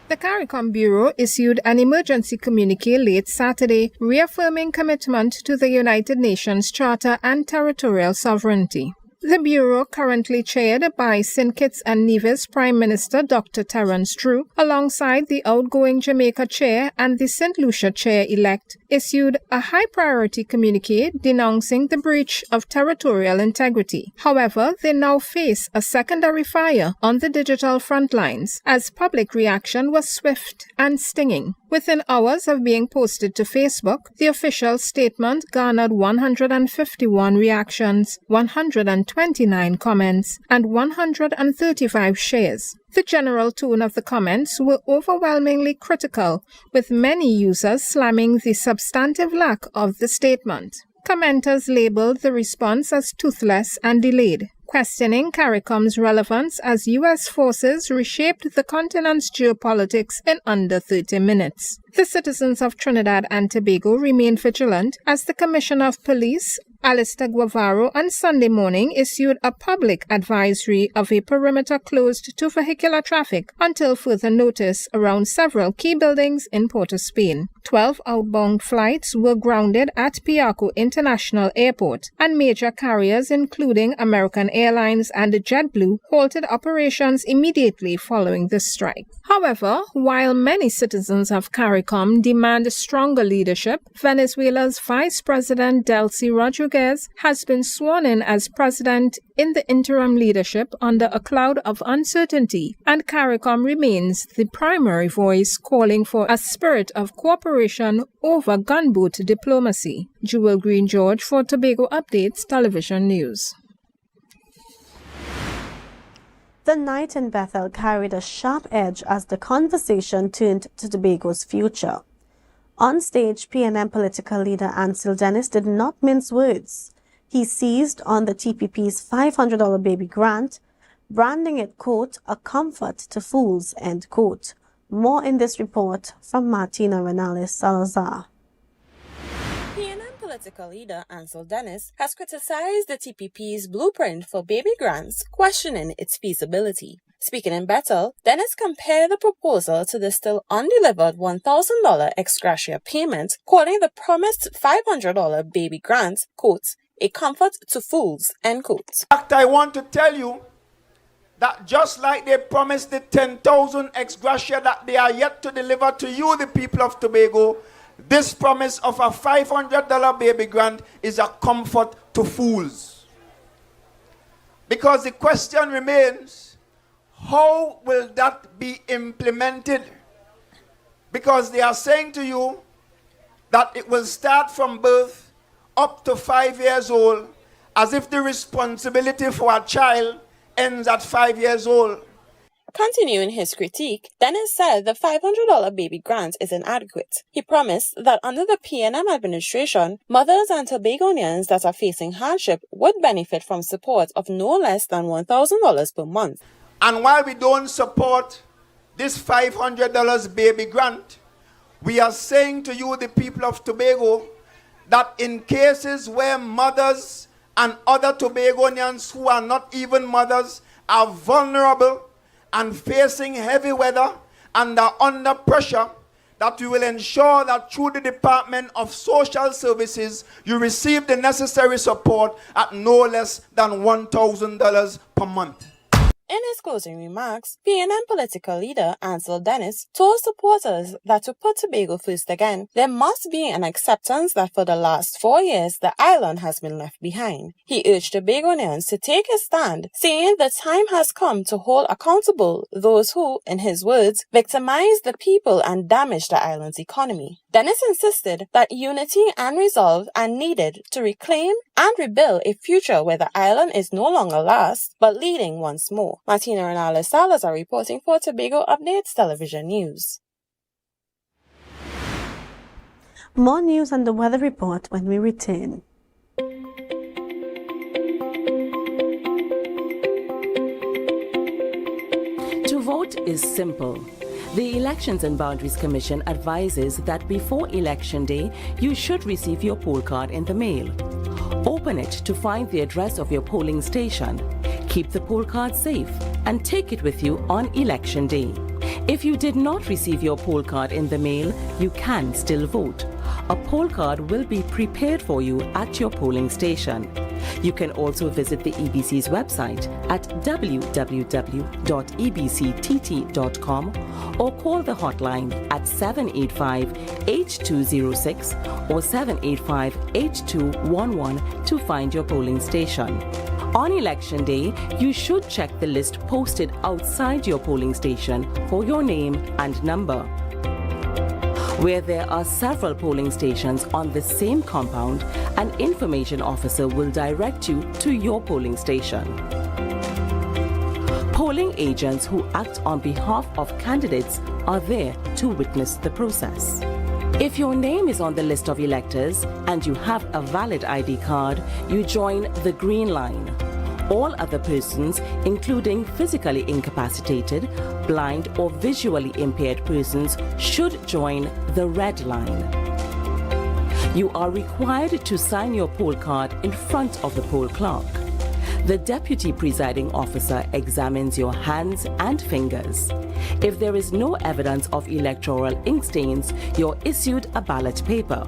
The CARICOM Bureau issued an emergency communique late Saturday, reaffirming commitment to the United Nations Charter and territorial sovereignty. The Bureau, currently chaired by St. Kitts and Nevis Prime Minister Dr. Terence True, alongside the outgoing Jamaica Chair and the St. Lucia Chair-elect, issued a high-priority communique denouncing the breach of territorial integrity. However, they now face a secondary fire on the digital front lines, as public reaction was swift and stinging. Within hours of being posted to Facebook, the official statement garnered 151 reactions, 129 comments, and 135 shares. The general tone of the comments were overwhelmingly critical, with many users slamming the substantive lack of the statement. Commenters labeled the response as toothless and delayed, questioning CARICOM's relevance as U.S. forces reshaped the continent's geopolitics in under 30 minutes. The citizens of Trinidad and Tobago remained vigilant as the Commissioner of Police, Alistair Guevara, on Sunday morning issued a public advisory of a perimeter closed to vehicular traffic until further notice around several key buildings in Port-of-Spain. 12 outbound flights were grounded at Piarco International Airport, and major carriers including American Airlines and JetBlue halted operations immediately following the strike. However, while many citizens of CARICOM demand stronger leadership, Venezuela's Vice President Delcy Rodriguez has been sworn in as president in the interim leadership under a cloud of uncertainty, and CARICOM remains the primary voice calling for a spirit of cooperation over gunboat diplomacy. Jewel Green George for Tobago Updates Television News. The night in Bethel carried a sharp edge as the conversation turned to Tobago's future. On stage, PNM political leader Ansel Dennis did not mince words. He seized on the TPP's $500 baby grant, branding it, quote, a comfort to fools, end quote. More in this report from Martina Renales Salazar. PNM political leader Ansel Dennis has criticized the TPP's blueprint for baby grants, questioning its feasibility. Speaking in Bethel, Dennis compared the proposal to the still undelivered $1,000 ex gratia payment, calling the promised $500 baby grant, quote, a comfort to fools, end quote. In fact, I want to tell you that just like they promised the 10,000 ex gratia that they are yet to deliver to you, the people of Tobago, this promise of a $500 baby grant is a comfort to fools. Because the question remains, how will that be implemented? Because they are saying to you that it will start from birth up to 5 years old, as if the responsibility for a child ends at 5 years old. Continuing his critique, Dennis said the $500 baby grant is inadequate. He promised that under the PNM administration, mothers and Tobagonians that are facing hardship would benefit from support of no less than $1,000 per month. And while we don't support this $500 baby grant, we are saying to you, the people of Tobago, that in cases where mothers and other Tobagonians who are not even mothers are vulnerable and facing heavy weather and are under pressure, that we will ensure that through the Department of Social Services, you receive the necessary support at no less than $1,000 per month. In his closing remarks, PNM political leader Ansel Dennis told supporters that to put Tobago first again, there must be an acceptance that for the last 4 years, the island has been left behind. He urged Tobagonians to take a stand, saying the time has come to hold accountable those who, in his words, victimize the people and damage the island's economy. Dennis insisted that unity and resolve are needed to reclaim and rebuild a future where the island is no longer lost, but leading once more. Martina Renales Salazar reporting for Tobago Updates Television News. More news and the weather report when we return. To vote is simple. The Elections and Boundaries Commission advises that before Election Day, you should receive your poll card in the mail. Open it to find the address of your polling station. Keep the poll card safe and take it with you on Election Day. If you did not receive your poll card in the mail, you can still vote. A poll card will be prepared for you at your polling station. You can also visit the EBC's website at www.ebctt.com or call the hotline at 785-8206 or 785-8211 to find your polling station. On Election Day, you should check the list posted outside your polling station for your name and number. Where there are several polling stations on the same compound, an information officer will direct you to your polling station. Polling agents who act on behalf of candidates are there to witness the process. If your name is on the list of electors and you have a valid ID card, you join the green line. All other persons, including physically incapacitated, blind or visually impaired persons, should join the red line. You are required to sign your poll card in front of the poll clerk. The deputy presiding officer examines your hands and fingers. If there is no evidence of electoral ink stains, you're issued a ballot paper.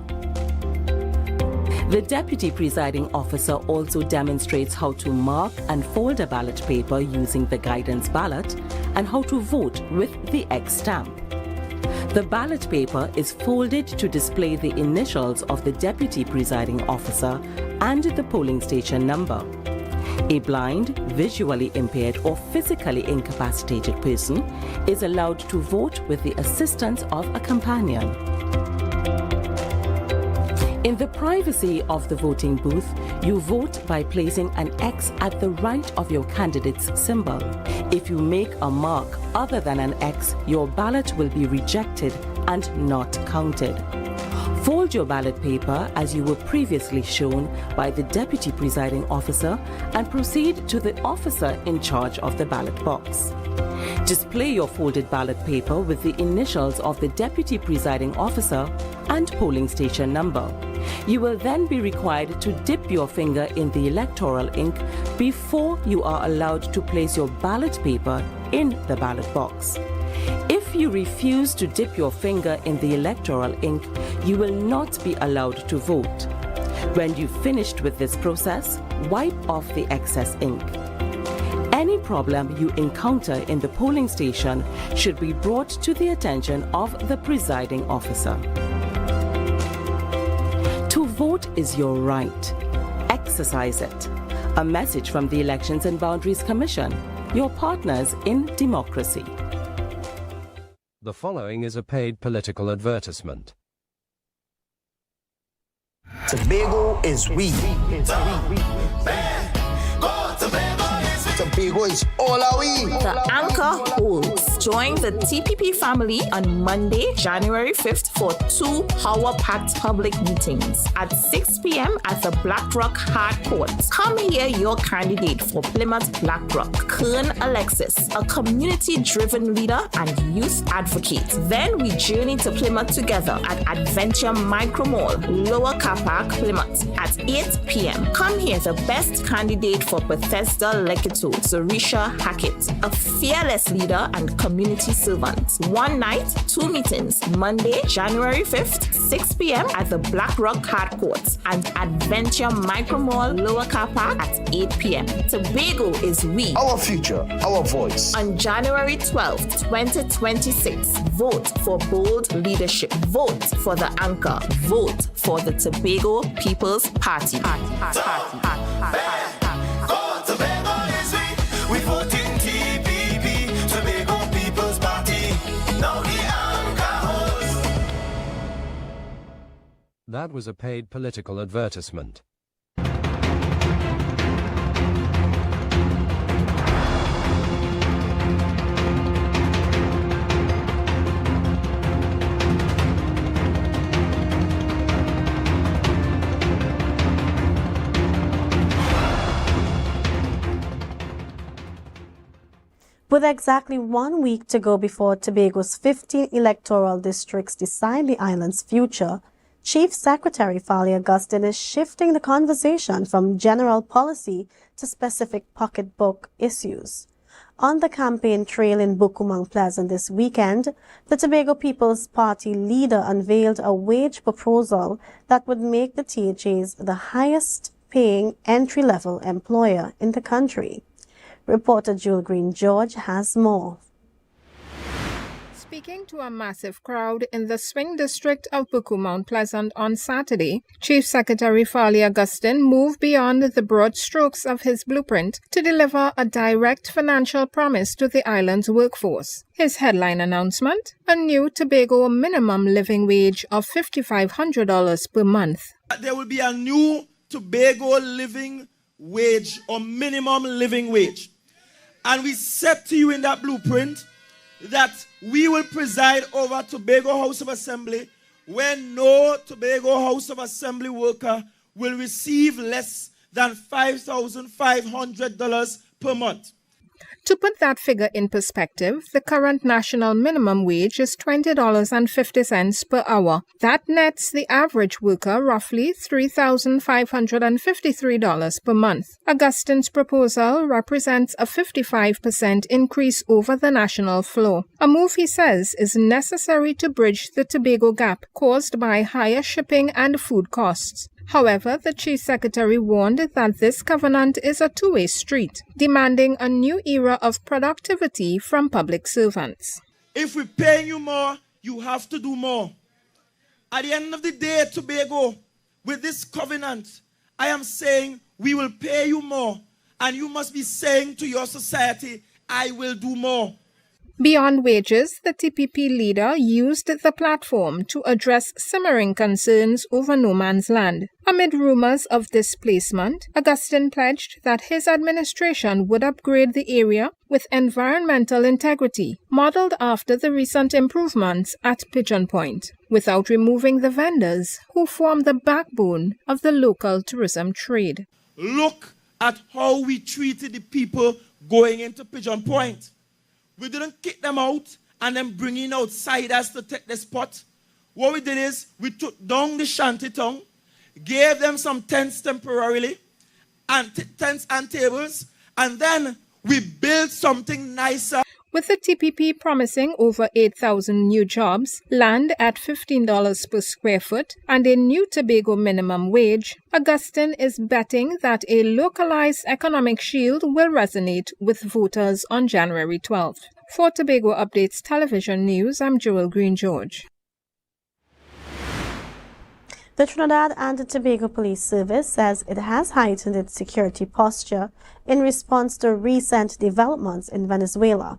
The deputy presiding officer also demonstrates how to mark and fold a ballot paper using the guidance ballot and how to vote with the X stamp. The ballot paper is folded to display the initials of the deputy presiding officer and the polling station number. A blind, visually impaired or physically incapacitated person is allowed to vote with the assistance of a companion. In the privacy of the voting booth, you vote by placing an X at the right of your candidate's symbol. If you make a mark other than an X, your ballot will be rejected and not counted. Fold your ballot paper as you were previously shown by the deputy presiding officer and proceed to the officer in charge of the ballot box. Display your folded ballot paper with the initials of the deputy presiding officer and polling station number. You will then be required to dip your finger in the electoral ink before you are allowed to place your ballot paper in the ballot box. If you refuse to dip your finger in the electoral ink, you will not be allowed to vote. When you've finished with this process, wipe off the excess ink. Any problem you encounter in the polling station should be brought to the attention of the presiding officer. To vote is your right. Exercise it. A message from the Elections and Boundaries Commission, your partners in democracy. The following is a paid political advertisement. Tobago is we. Tobago is all our we. The Anchor holds. Join the TPP family on Monday, January 5th for 2 power-packed public meetings at 6 p.m. at the Blackrock Hard Court. Come hear your candidate for Plymouth Blackrock, Kern Alexis, a community-driven leader and youth advocate. Then we journey to Plymouth together at Adventure Micro Mall, Lower Car Park, Plymouth at 8 p.m. Come hear the best candidate for Bethesda Leketo, Zorisha Hackett, a fearless leader and community servant. One night, 2 meetings. Monday, January 5th, 6 p.m. at the Blackrock Hard Court and Adventure Micro Mall, Lower Car Park at 8 p.m. Tobago is we. Our future, our voice. On January 12th, 2026, vote for bold leadership. Vote for the Anchor. Vote for the Tobago People's Party. We vote in TPP, Tobago People's Party. Now the Anchor holds. That was a paid political advertisement. With exactly 1 week to go before Tobago's 15 electoral districts decide the island's future, Chief Secretary Fali Augustine is shifting the conversation from general policy to specific pocketbook issues. On the campaign trail in Buku Pleasant this weekend, the Tobago People's Party leader unveiled a wage proposal that would make the THAs the highest-paying entry-level employer in the country. Reporter Jewel Green George has more. Speaking to a massive crowd in the swing district of Buku Mount Pleasant on Saturday, Chief Secretary Fali Augustine moved beyond the broad strokes of his blueprint to deliver a direct financial promise to the island's workforce. His headline announcement: a new Tobago minimum living wage of $5,500 per month. There will be a new Tobago living wage or minimum living wage. And we said to you in that blueprint that we will preside over Tobago House of Assembly when no Tobago House of Assembly worker will receive less than $5,500 per month. To put that figure in perspective, the current national minimum wage is $20.50 per hour. That nets the average worker roughly $3,553 per month. Augustine's proposal represents a 55% increase over the national floor, a move he says is necessary to bridge the Tobago gap caused by higher shipping and food costs. However, the Chief Secretary warned that this covenant is a two-way street, demanding a new era of productivity from public servants. If we pay you more, you have to do more. At the end of the day, Tobago, with this covenant, I am saying we will pay you more, and you must be saying to your society, I will do more. Beyond wages, the TPP leader used the platform to address simmering concerns over no man's land. Amid rumors of displacement, Augustine pledged that his administration would upgrade the area with environmental integrity, modeled after the recent improvements at Pigeon Point, without removing the vendors who form the backbone of the local tourism trade. Look at how we treated the people going into Pigeon Point. We didn't kick them out and then bring in outsiders to take the spot. What we did is we took down the shanty town, gave them some tents temporarily, and tents and tables, and then we built something nicer. With the TPP promising over 8,000 new jobs, land at $15 per square foot, and a new Tobago minimum wage, Augustine is betting that a localized economic shield will resonate with voters on January 12th. For Tobago Updates Television News, I'm Jewel Green George. The Trinidad and Tobago Police Service says it has heightened its security posture in response to recent developments in Venezuela.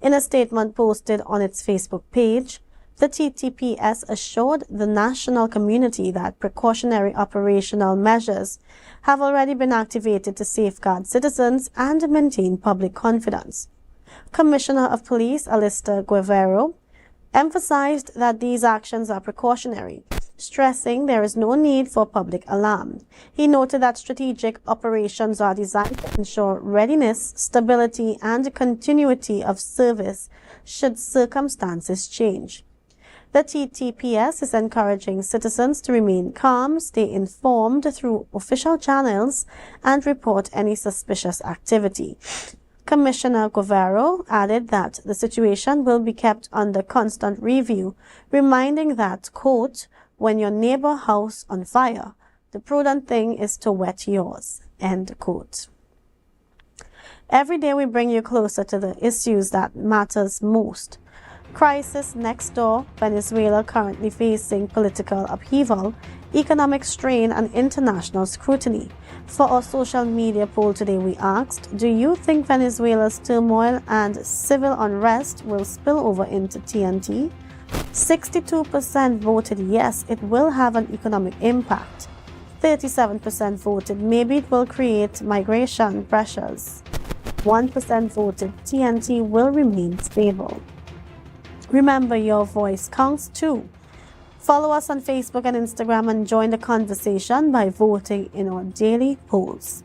In a statement posted on its Facebook page, the TTPS assured the national community that precautionary operational measures have already been activated to safeguard citizens and maintain public confidence. Commissioner of Police Alistair Guevara emphasized that these actions are precautionary, stressing there is no need for public alarm. He noted that strategic operations are designed to ensure readiness, stability, and continuity of service should circumstances change. The TTPS is encouraging citizens to remain calm, stay informed through official channels, and report any suspicious activity. Commissioner Guevara added that the situation will be kept under constant review, reminding that, quote, when your neighbor's house on fire, the prudent thing is to wet yours, end quote. Every day we bring you closer to the issues that matters most. Crisis next door, Venezuela currently facing political upheaval, economic strain, and international scrutiny. For our social media poll today, we asked, do you think Venezuela's turmoil and civil unrest will spill over into TNT? 62% voted yes, it will have an economic impact. 37% voted maybe it will create migration pressures. 1% voted TNT will remain stable. Remember, your voice counts too. Follow us on Facebook and Instagram and join the conversation by voting in our daily polls.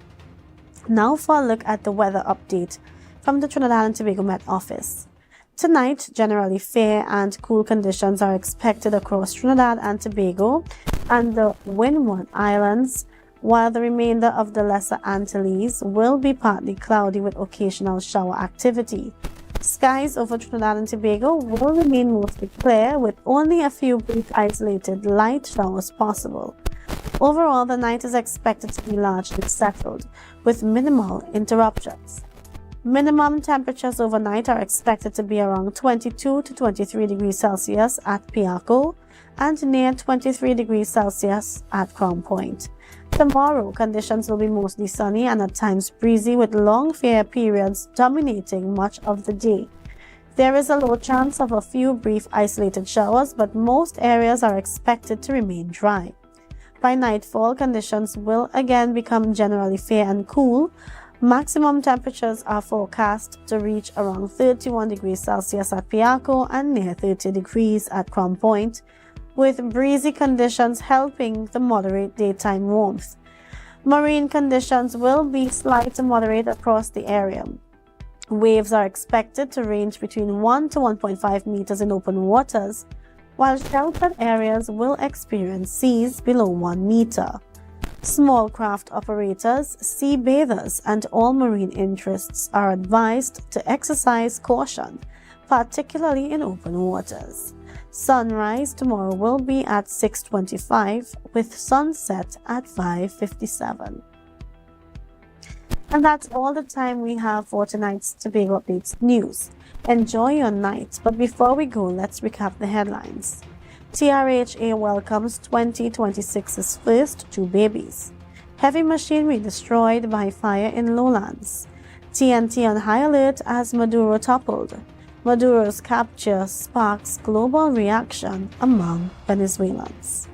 Now for a look at the weather update from the Trinidad and Tobago Met Office. Tonight, generally fair and cool conditions are expected across Trinidad and Tobago and the Windward Islands, while the remainder of the Lesser Antilles will be partly cloudy with occasional shower activity. Skies over Trinidad and Tobago will remain mostly clear with only a few brief isolated light showers possible. Overall, the night is expected to be largely settled, with minimal interruptions. Minimum temperatures overnight are expected to be around 22 to 23 degrees Celsius at Piarco and near 23 degrees Celsius at Crown Point. Tomorrow, conditions will be mostly sunny and at times breezy with long fair periods dominating much of the day. There is a low chance of a few brief isolated showers, but most areas are expected to remain dry. By nightfall, conditions will again become generally fair and cool. Maximum temperatures are forecast to reach around 31 degrees Celsius at Piarco and near 30 degrees at Crown Point, with breezy conditions helping the moderate daytime warmth. Marine conditions will be slight to moderate across the area. Waves are expected to range between 1 to 1.5 meters in open waters, while sheltered areas will experience seas below 1 meter. Small craft operators, sea bathers, and all marine interests are advised to exercise caution, particularly in open waters. Sunrise tomorrow will be at 6:25 with sunset at 5:57. And that's all the time we have for tonight's Tobago Updates news. Enjoy your night, but before we go, let's recap the headlines. TRHA welcomes 2026's first 2 babies. Heavy machinery destroyed by fire in lowlands. TNT on high alert as Maduro toppled. Maduro's capture sparks global reaction among Venezuelans.